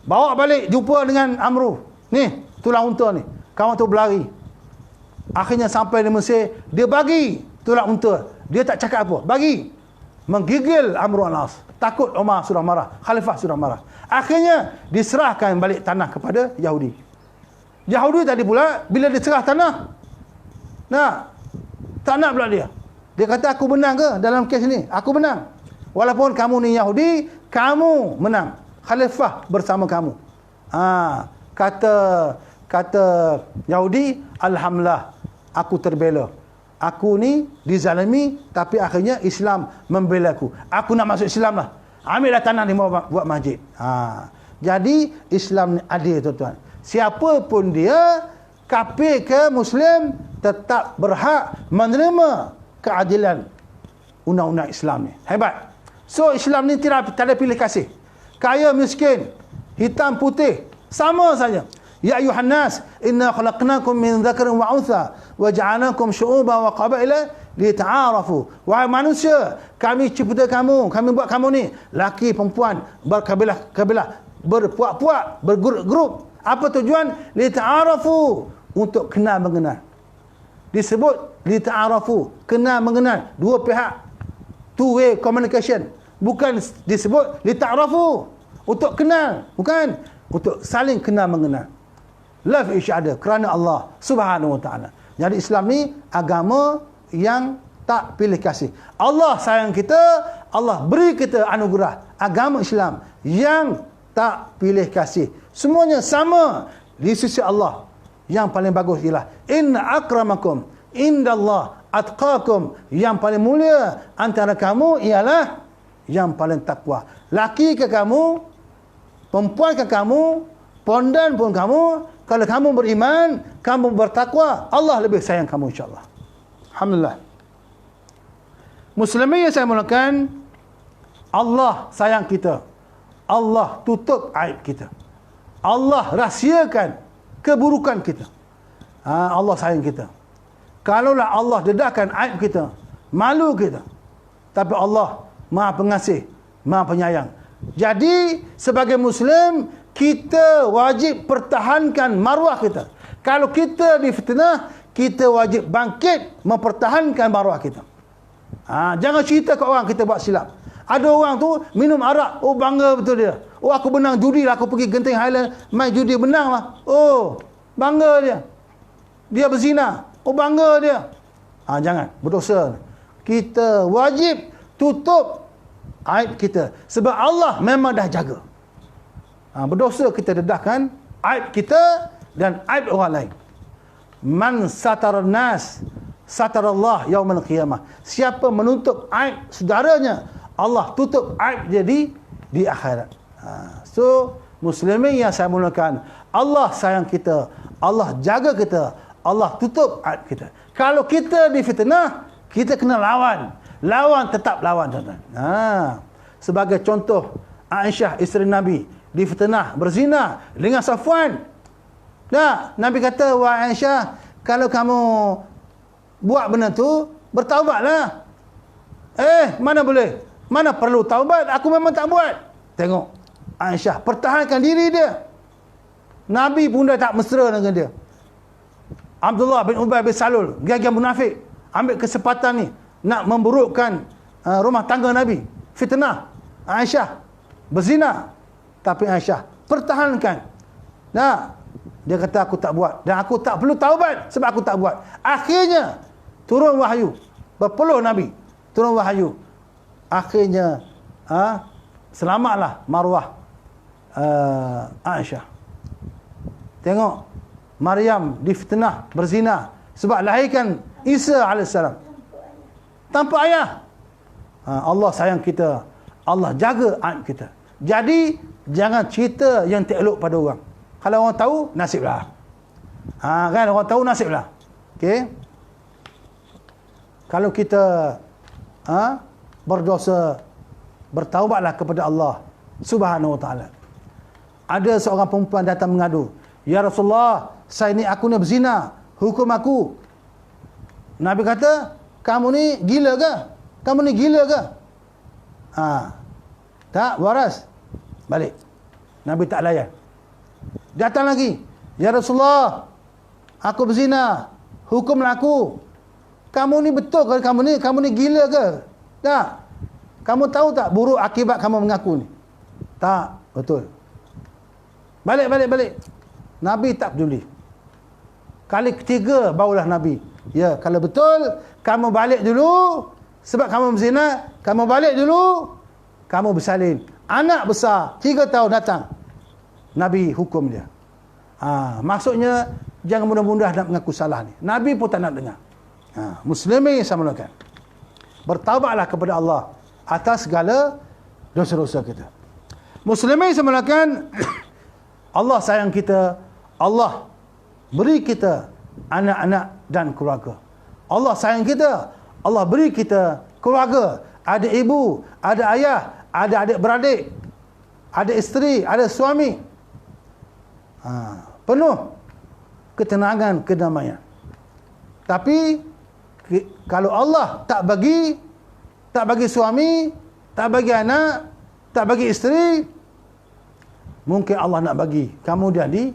Bawa balik, jumpa dengan Amru. Ni, tulang unta ni. Kawan tu berlari. Akhirnya sampai di Mesir, dia bagi tulang unta. Dia tak cakap apa. Bagi. Menggigil Amru al-As. Takut Umar sudah marah. Khalifah sudah marah. Akhirnya diserahkan balik tanah kepada Yahudi. Yahudi tadi pula bila diserah tanah, tak nak pula dia. Dia kata aku menang ke dalam kes ni? Aku menang. Walaupun kamu ni Yahudi, kamu menang. Khalifah bersama kamu. Kata Yahudi, alhamdulillah aku terbela. Aku ni dizalimi tapi akhirnya Islam membela aku. Aku nak masuk Islam lah. Ambillah tanah ni buat masjid. Jadi Islam ni adil tuan-tuan. Siapa pun dia, kafir ke Muslim, tetap berhak menerima keadilan undang-undang Islam ni. Hebat. So Islam ni tak ada pilih kasih. Kaya miskin, hitam putih, sama saja. Ya ayuhan nas, inna khalaqnakum min dzakarin wa untha wa ja'alnakum syu'uban wa qabaila lita'arafu. Wahai manusia, kami cipta kamu, kami buat kamu ni laki perempuan berkabilah-kabilah, berpuak-puak, bergrup-grup. Apa tujuan? Lita'arafu, untuk kenal mengenal. Disebut lita'arafu, kenal mengenal, dua pihak, two way communication. Bukan disebut lita'arafu untuk kenal, bukan, untuk saling kenal mengenal. Love each other kerana Allah Subhanahu wa taala. Jadi Islam ni agama yang tak pilih kasih. Allah sayang kita, Allah beri kita anugerah agama Islam yang tak pilih kasih. Semuanya sama di sisi Allah. Yang paling bagus ialah inna akramakum indallah atqakum. Yang paling mulia antara kamu ialah yang paling takwa. Laki ke kamu, perempuan ke kamu, pondan pun kamu, kalau kamu beriman, kamu bertakwa, Allah lebih sayang kamu insyaAllah. Alhamdulillah. Muslimin yang saya mulakan, Allah sayang kita. Allah tutup aib kita. Allah rahsiakan keburukan kita. Allah sayang kita. Kalaulah Allah dedahkan aib kita, malu kita, tapi Allah Maha Pengasih, Maha Penyayang. Jadi sebagai Muslim, kita wajib pertahankan maruah kita. Kalau kita difitnah, kita wajib bangkit mempertahankan maruah kita. Jangan cerita ke orang kita buat silap. Ada orang tu minum arak, oh bangga betul dia. Oh aku menang judi lah, aku pergi Genting Highland main judi menang lah. Oh bangga dia. Dia berzina, oh bangga dia. Jangan, berdosa. Kita wajib tutup aib kita. Sebab Allah memang dah jaga. Berdosa kita dedahkan aib kita dan aib orang lain. Man satara nas satarallah yaumal qiyamah. Siapa menutup aib saudaranya, Allah tutup aib dia di akhirat. So muslimin yang saya muliakan, Allah sayang kita, Allah jaga kita, Allah tutup aib kita. Kalau kita difitnah, kita kena lawan. Lawan, tetap lawan, tuan-tuan. Sebagai contoh, Aisyah isteri Nabi difitnah berzina dengan Safwan. Nabi kata, wahai Aisyah, kalau kamu buat benda tu, bertaubatlah. Mana boleh? Mana perlu taubat? Aku memang tak buat. Tengok, Aisyah pertahankan diri dia. Nabi pun dah tak mesra dengan dia. Abdullah bin Ubay bin Salul, gagah munafik, ambil kesempatan ni nak memburukkan rumah tangga Nabi. Fitnah Aisyah, berzina. Tapi Aisyah pertahankan. Dia kata aku tak buat dan aku tak perlu taubat sebab aku tak buat. Akhirnya turun wahyu, berpeluh Nabi, turun wahyu. Akhirnya selamatlah maruah Aisyah. Tengok, Maryam difitnah berzina sebab lahirkan Isa AS tanpa ayah. Allah sayang kita, Allah jaga aib kita. Jadi jangan cerita yang tak elok pada orang. Kalau orang tahu, nasiblah. Kan, orang tahu, nasiblah. Okey. Kalau kita berdosa, bertaubatlah kepada Allah Subhanahu Wa Taala. Ada seorang perempuan datang mengadu, ya Rasulullah, saya ni, aku ni berzina, hukum aku. Nabi kata, kamu ni gila ke? Kamu ni gila ke? Tak waras. Balik. Nabi tak layan. Datang lagi, ya Rasulullah, aku berzina, hukumlah aku. Kamu ni betul ke? Kamu ni gila ke? Tak. Kamu tahu tak buruk akibat kamu mengaku ni? Tak, betul. Balik. Nabi tak peduli. Kali ketiga barulah Nabi, ya, kalau betul, kamu balik dulu. Sebab kamu berzina, kamu balik dulu. Kamu bersalin. Anak besar, 3 tahun datang. Nabi hukum dia. Maksudnya, jangan mudah-mudah nak mengaku salah ni. Nabi pun tak nak dengar. Muslimin saya mulakan, bertaubatlah kepada Allah atas segala dosa-dosa kita. Muslimin saya mulakan, Allah sayang kita, Allah beri kita anak-anak dan keluarga. Allah sayang kita, Allah beri kita keluarga. Ada ibu, ada ayah, ada adik-beradik, ada isteri, ada suami. Penuh ketenangan, kedamaian. Tapi kalau Allah tak bagi suami, tak bagi anak, tak bagi isteri, mungkin Allah nak bagi kamu dia di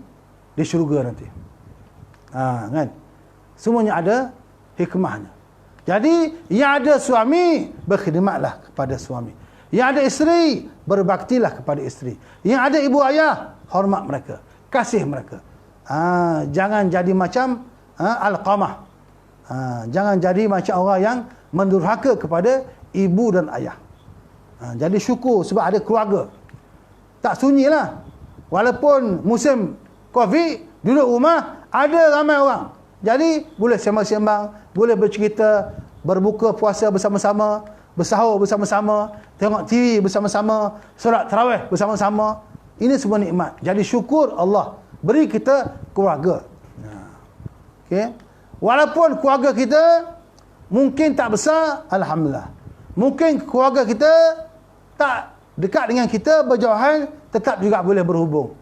syurga nanti. Kan? Semuanya ada hikmahnya. Jadi yang ada suami, berkhidmatlah kepada suami. Yang ada isteri, berbaktilah kepada isteri. Yang ada ibu ayah, hormat mereka, kasih mereka. Jangan jadi macam Al-Qamah. Jangan jadi macam orang yang mendurhaka kepada ibu dan ayah. Jadi syukur sebab ada keluarga. Tak sunyilah. Walaupun musim Covid, duduk rumah, ada ramai orang. Jadi boleh sembang-sembang, boleh bercerita, berbuka puasa bersama-sama, bersahur bersama-sama, tengok TV bersama-sama, solat tarawih bersama-sama. Ini semua nikmat. Jadi syukur Allah beri kita keluarga. Okey. Walaupun keluarga kita mungkin tak besar, alhamdulillah. Mungkin keluarga kita tak dekat dengan kita, berjauhan, tetap juga boleh berhubung.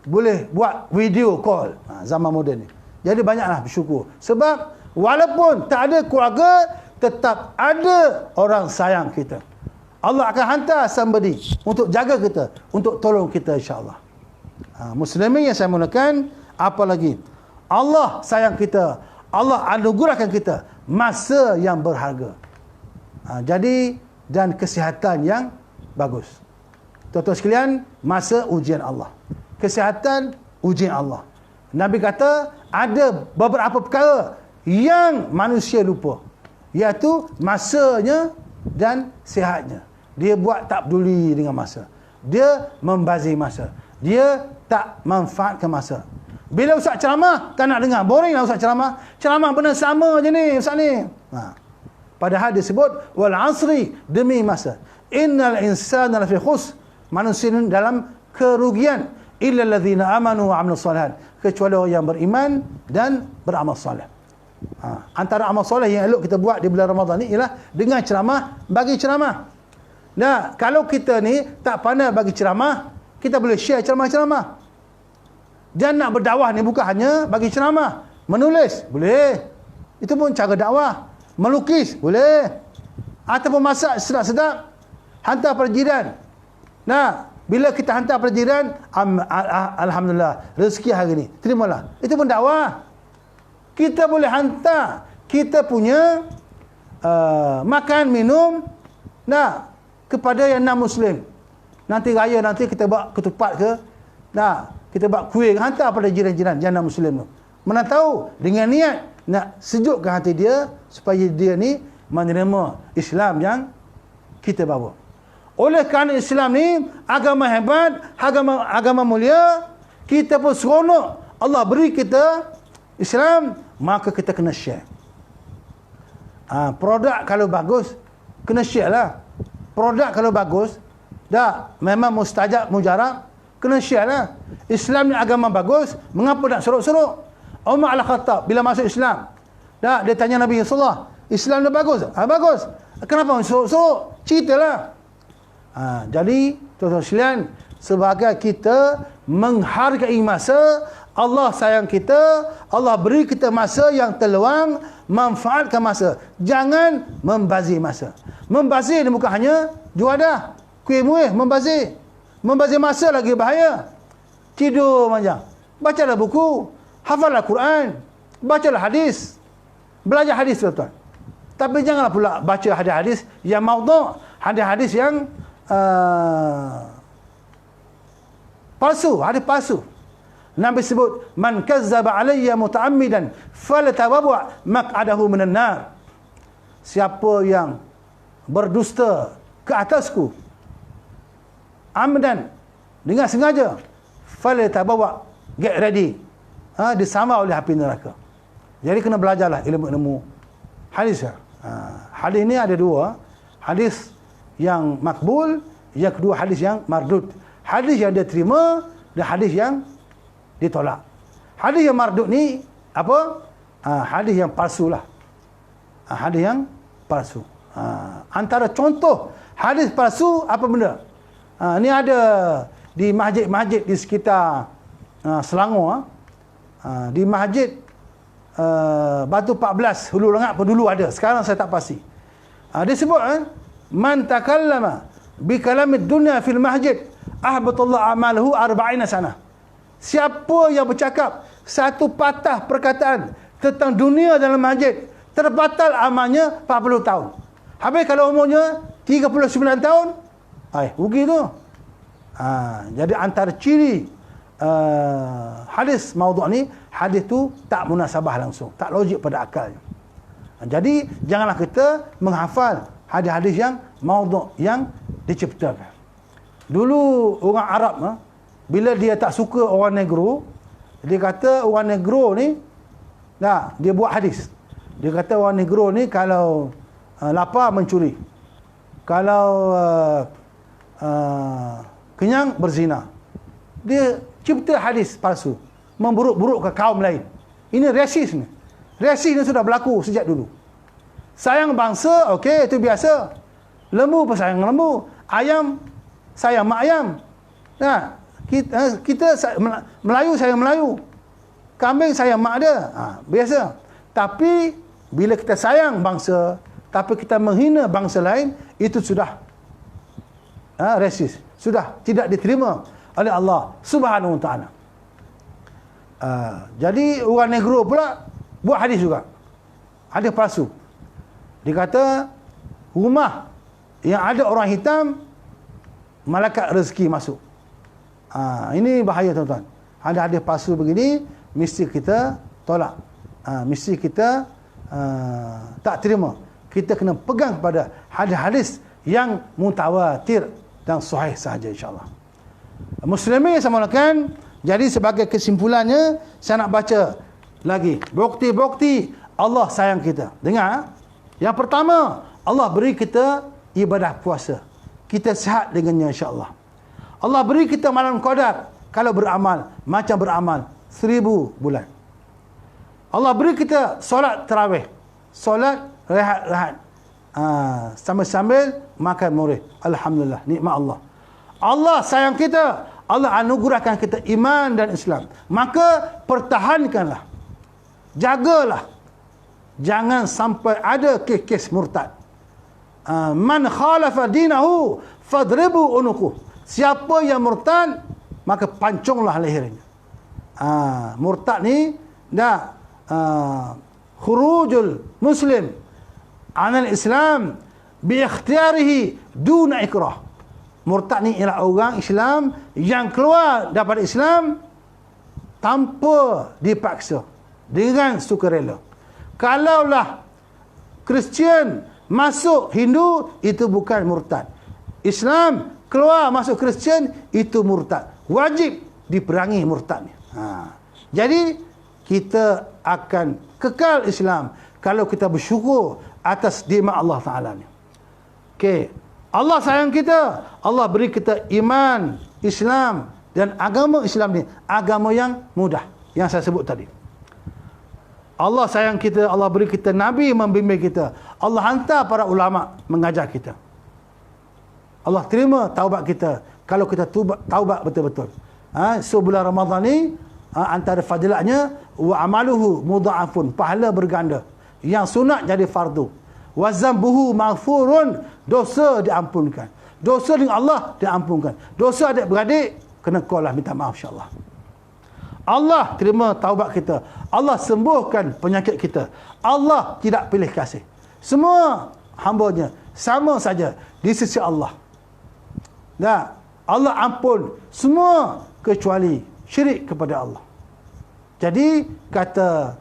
Boleh buat video call zaman moden ni. Jadi banyaklah bersyukur. Sebab walaupun tak ada keluarga, tetap ada orang sayang kita. Allah akan hantar somebody untuk jaga kita, untuk tolong kita insya-Allah. Muslimin yang saya muliakan, apa lagi? Allah sayang kita. Allah anugerahkan kita masa yang berharga. Jadi dan kesihatan yang bagus. Tuan-tuan sekalian, masa ujian Allah. Kesihatan ujian Allah. Nabi kata ada beberapa perkara yang manusia lupa, iaitu masanya dan sihatnya. Dia buat tak peduli dengan masa. Dia membazir masa. Dia tak manfaatkan masa. Bila ustaz ceramah, tak nak dengar. Boring lah ustaz ceramah. Ceramah benda sama je ni ustaz ni. Padahal disebut wal asri, demi masa. Innal insana lafi khusr. Manusia ni dalam kerugian. Illa allazina amanu wa amilus solihat. Kecuali orang yang beriman dan beramal soleh. Antara amal soleh yang elok kita buat di bulan Ramadan ni ialah dengan ceramah, bagi ceramah. Nah, kalau kita ni tak pandai bagi ceramah, kita boleh share ceramah-ceramah. Dan nak berdakwah ni bukan hanya bagi ceramah. Menulis, boleh. Itu pun cara dakwah. Melukis, boleh. Ataupun masak sedap-sedap, hantar pada jiran. Nah, bila kita hantar pada jiran, alhamdulillah, rezeki hari ni, terimalah. Itu pun dakwah. Kita boleh hantar kita punya makan, minum, nah, kepada yang non-Muslim. Nanti raya nanti kita buat ketupat ke, nah, kita buat kuih, hantar pada jiran-jiran yang non-Muslim tu. Mana tahu dengan niat nak sejukkan hati dia supaya dia ni menerima Islam yang kita bawa. Oleh kerana Islam ni agama hebat, agama mulia, kita pun seronok Allah beri kita Islam, maka kita kena share. Produk kalau bagus kena share lah. Produk kalau bagus, dah memang mustajab mujarab, kena share lah. Islam ni agama bagus, mengapa nak seruk-seruk? Umar Al-Khattab bila masuk Islam, dah dia tanya Nabi sallallahu, Islam dah bagus? Bagus. Kenapa seruk-seruk? Ceritalah. Jadi tuan-tuan sekalian, sebagai kita menghargai masa, Allah sayang kita, Allah beri kita masa yang terluang, manfaatkan masa. Jangan membazir masa. Membazir ni bukan hanya juadah, kuih muih, membazir. Membazir masa lagi bahaya. Tidur macam. Bacalah buku, hafallah Quran, bacalah hadis. Belajar hadis tuan-tuan. Tapi janganlah pula baca hadis-hadis yang maudhu', hadis-hadis yang palsu, hadis palsu. Nabi sebut, man kazzaba alayya muta'ammidan falatawawa maq'adahu minan nar. Siapa yang berdusta ke atasku amdan, dengan sengaja, falatawawa, get ready, disama oleh api neraka. Jadi kena belajarlah ilmu-ilmu hadis. Hadis ni ada dua, hadis yang makbul, yang kedua hadis yang mardud. Hadis yang dia terima dan hadis yang ditolak. Hadis yang mardud ni apa? Hadis yang palsu lah. Hadis yang palsu. Antara contoh hadis palsu apa benda? Ni ada di masjid-masjid di sekitar Selangor. Di masjid Batu 14 Hulu Rengat pun dulu ada. Sekarang saya tak pasti. Dia sebut man takallama bi kalamid dunya fil masjid ahbatallahu a'malahu 40 sana. Siapa yang bercakap satu patah perkataan tentang dunia dalam masjid, terbatal amalnya 40 tahun. Habis kalau umurnya 39 tahun, rugi tu. Jadi antara ciri hadis maudhu' ni, hadis tu tak munasabah langsung, tak logik pada akalnya. Jadi janganlah kita menghafal hadis-hadis yang maudhu', yang diciptakan. Dulu orang Arab bila dia tak suka orang negro, dia kata orang negro ni, dia buat hadis. Dia kata orang negro ni kalau lapar mencuri, kalau kenyang berzina. Dia cipta hadis palsu, memburuk-burukkan kaum lain. Ini rasis ni. Rasis ni sudah berlaku sejak dulu. Sayang bangsa, okey, itu biasa. Lembu pun sayang lembu, ayam sayang mak ayam. Kita Melayu sayang Melayu, kambing sayang mak dia, biasa. Tapi bila kita sayang bangsa, tapi kita menghina bangsa lain, itu sudah rasis, sudah tidak diterima oleh Allah Subhanahu wa taala. Jadi orang negro pula buat hadis juga, hadis palsu. Dia kata rumah yang ada orang hitam, malaikat rezeki masuk. Ini bahaya tuan-tuan. Ada hadis palsu begini, mesti kita tolak. Mesti kita tak terima. Kita kena pegang pada hadis-hadis yang mutawatir dan sahih sahaja insya-Allah. Muslimin yang saya mulakan, jadi sebagai kesimpulannya saya nak baca lagi bukti-bukti Allah sayang kita. Dengar. Yang pertama, Allah beri kita ibadah puasa. Kita sihat dengannya insya-Allah. Allah beri kita malam qadar kalau beramal macam beramal 1000 bulan. Allah beri kita solat tarawih, solat rehat-rehat, sambil-sambil makan murih. Alhamdulillah, nikmat Allah. Allah sayang kita, Allah anugerahkan kita iman dan Islam. Maka pertahankanlah, jagalah, jangan sampai ada kes-kes murtad. Man khalafa dinahu fadribu unuquh. Siapa yang murtad, maka pancunglah lehernya. Murtad ni dah khurujul muslim anil Islam bi ikhtiyarihi duna ikrah. Murtad ni ialah orang Islam yang keluar daripada Islam tanpa dipaksa, dengan sukarela. Kalaulah Kristian masuk Hindu, itu bukan murtad. Islam keluar masuk Kristian, itu murtad. Wajib diperangi murtad ni. Jadi kita akan kekal Islam kalau kita bersyukur atas nikmat Allah Ta'ala ni. Okey. Allah sayang kita, Allah beri kita iman, Islam, dan agama Islam ni agama yang mudah yang saya sebut tadi. Allah sayang kita, Allah beri kita Nabi membimbing kita, Allah hantar para ulama mengajar kita. Allah terima taubat kita kalau kita taubat betul-betul. So bulan Ramadan ni antara fadilatnya wa amaluhu mudha'afun, pahala berganda. Yang sunat jadi fardu. Wa zambuhu maghfurun, dosa diampunkan. Dosa dengan Allah diampunkan. Dosa adik-beradik kena call lah minta maaf insya-Allah. Allah terima taubat kita. Allah sembuhkan penyakit kita. Allah tidak pilih kasih. Semua hamba-Nya sama saja di sisi Allah. Nah, Allah ampun semua kecuali syirik kepada Allah. Jadi kata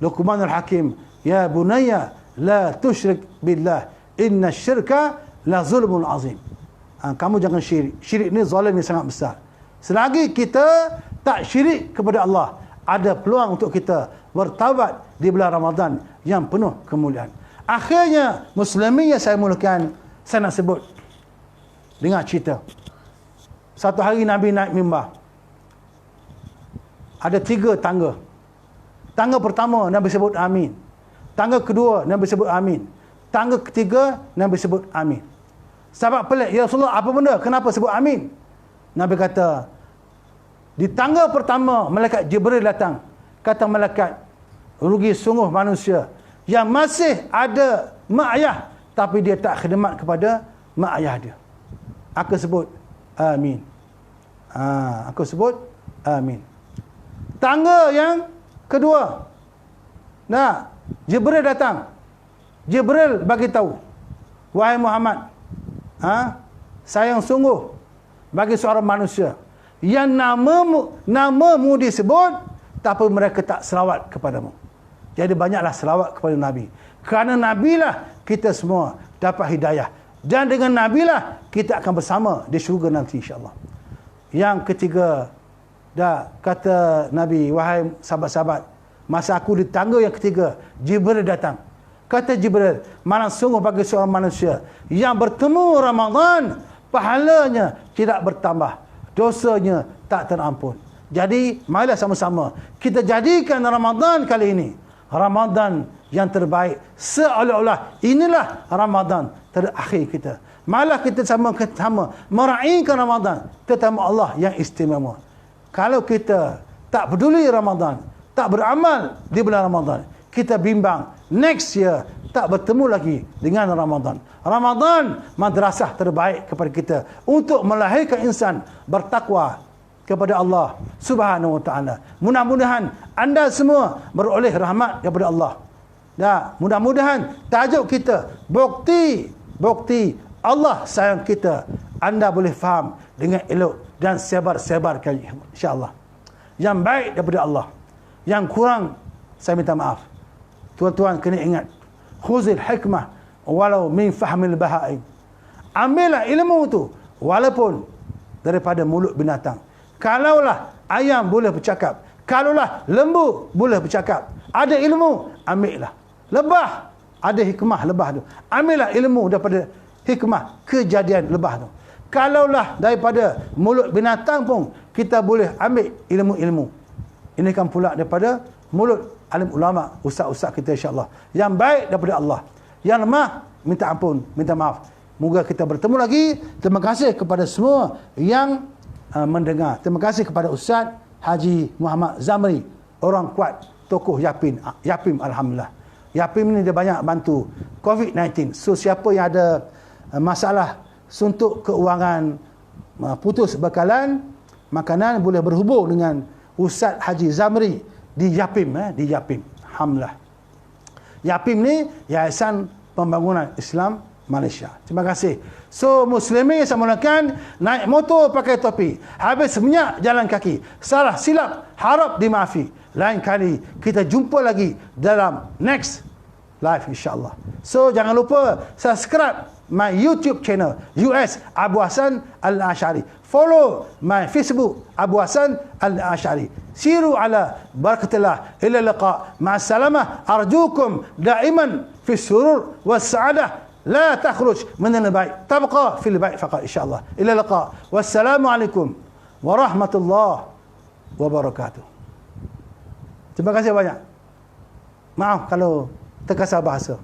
Luqmanul Hakim, ya bunayya la tusyrik billah inna syirka la zulmun azim. Kamu jangan syirik. Syirik ni zalim yang sangat besar. Selagi kita tak syirik kepada Allah, ada peluang untuk kita bertaubat di bulan Ramadan yang penuh kemuliaan. Akhirnya, muslimin yang saya mulakan, saya nak sebut. Dengar cerita. Satu hari Nabi naik mimbar. Ada 3 tangga. Tangga pertama Nabi sebut amin. Tangga kedua Nabi sebut amin. Tangga ketiga Nabi sebut amin. Sahabat pelik, ya Rasulullah, apa benda? Kenapa sebut amin? Nabi kata, di tangga pertama malaikat Jibril datang. Kata malaikat, rugi sungguh manusia yang masih ada mak ayah tapi dia tak khidmat kepada mak ayah dia. Aku sebut amin. Aku sebut amin. Tangga yang kedua, nah, Jibril datang. Jibril bagi tahu, wahai Muhammad, sayang sungguh bagi seorang manusia yang namamu disebut tapi mereka tak selawat kepadamu. Jadi banyaklah selawat kepada Nabi. Kerana Nabilah kita semua dapat hidayah. Dan dengan Nabilah kita akan bersama di syurga nanti insya-Allah. Yang ketiga, dah kata Nabi, wahai sahabat-sahabat, masa aku di tangga yang ketiga, Jibril datang. Kata Jibril, mana sungguh bagi seorang manusia yang bertemu Ramadan, pahalanya tidak bertambah, dosanya tak terampun. Jadi, marilah sama-sama kita jadikan Ramadan kali ini Ramadan yang terbaik. Seolah-olah inilah Ramadan terakhir kita. Marilah kita sama-sama meraihkan Ramadan tetamu Allah yang istimewa. Kalau kita tak peduli Ramadan, tak beramal di bulan Ramadan, kita bimbang next year tak bertemu lagi dengan Ramadan. Ramadan madrasah terbaik kepada kita untuk melahirkan insan bertakwa kepada Allah Subhanahu wa taala. Mudah-mudahan anda semua beroleh rahmat daripada Allah. Dan mudah-mudahan tajuk kita bukti Allah sayang kita, anda boleh faham dengan elok dan sebar-sebarkan insya-Allah. Yang baik daripada Allah, yang kurang saya minta maaf. Tuan-tuan kena ingat, khuzil hikmah walau min fahmil bahaim. ambillah ilmu tu walaupun daripada mulut binatang. Kalaulah ayam boleh bercakap, kalaulah lembu boleh bercakap, ada ilmu, ambillah. Lebah, ada hikmah lebah tu, ambillah ilmu daripada hikmah kejadian lebah tu. Kalaulah daripada mulut binatang pun kita boleh ambil ilmu-ilmu. Ini kan pula daripada mulut alim ulama, ustaz-ustaz kita insya-Allah. Yang baik daripada Allah. Yang lemah minta ampun, minta maaf. Moga kita bertemu lagi. Terima kasih kepada semua yang mendengar. Terima kasih kepada Ustaz Haji Muhammad Zamri, orang kuat, tokoh Yapim. Yapim, alhamdulillah. Yapim ni dia banyak bantu COVID-19. So siapa yang ada masalah suntuk keuangan, putus bekalan makanan, boleh berhubung dengan Ustaz Haji Zamri di Yapim, di Yapim. Alhamdulillah. Yapim ni Yayasan Pembangunan Islam Malaysia. Terima kasih. So muslimin saya mulakan, naik motor pakai topi, habis minyak jalan kaki, salah silap harap dimaafi. Lain kali kita jumpa lagi dalam next live insya-Allah. So jangan lupa subscribe my YouTube channel US Abu Hassan Al-Asy'ari. Follow my Facebook Abu Hassan Al-Asy'ari. Siru ala barakatillah ila liqa. Ma'assalamah. Arjukum daiman fi surur was sa'adah. لا تخرج من البيت، تبقى في البيت فقط إن شاء الله. إلى اللقاء والسلام عليكم ورحمة الله وبركاته. Terima kasih banyak. Maaf kalau terkasar bahasa.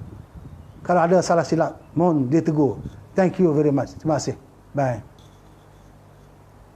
Kalau ada salah silap, mohon ditegur. Thank you very much. Terima kasih. Bye.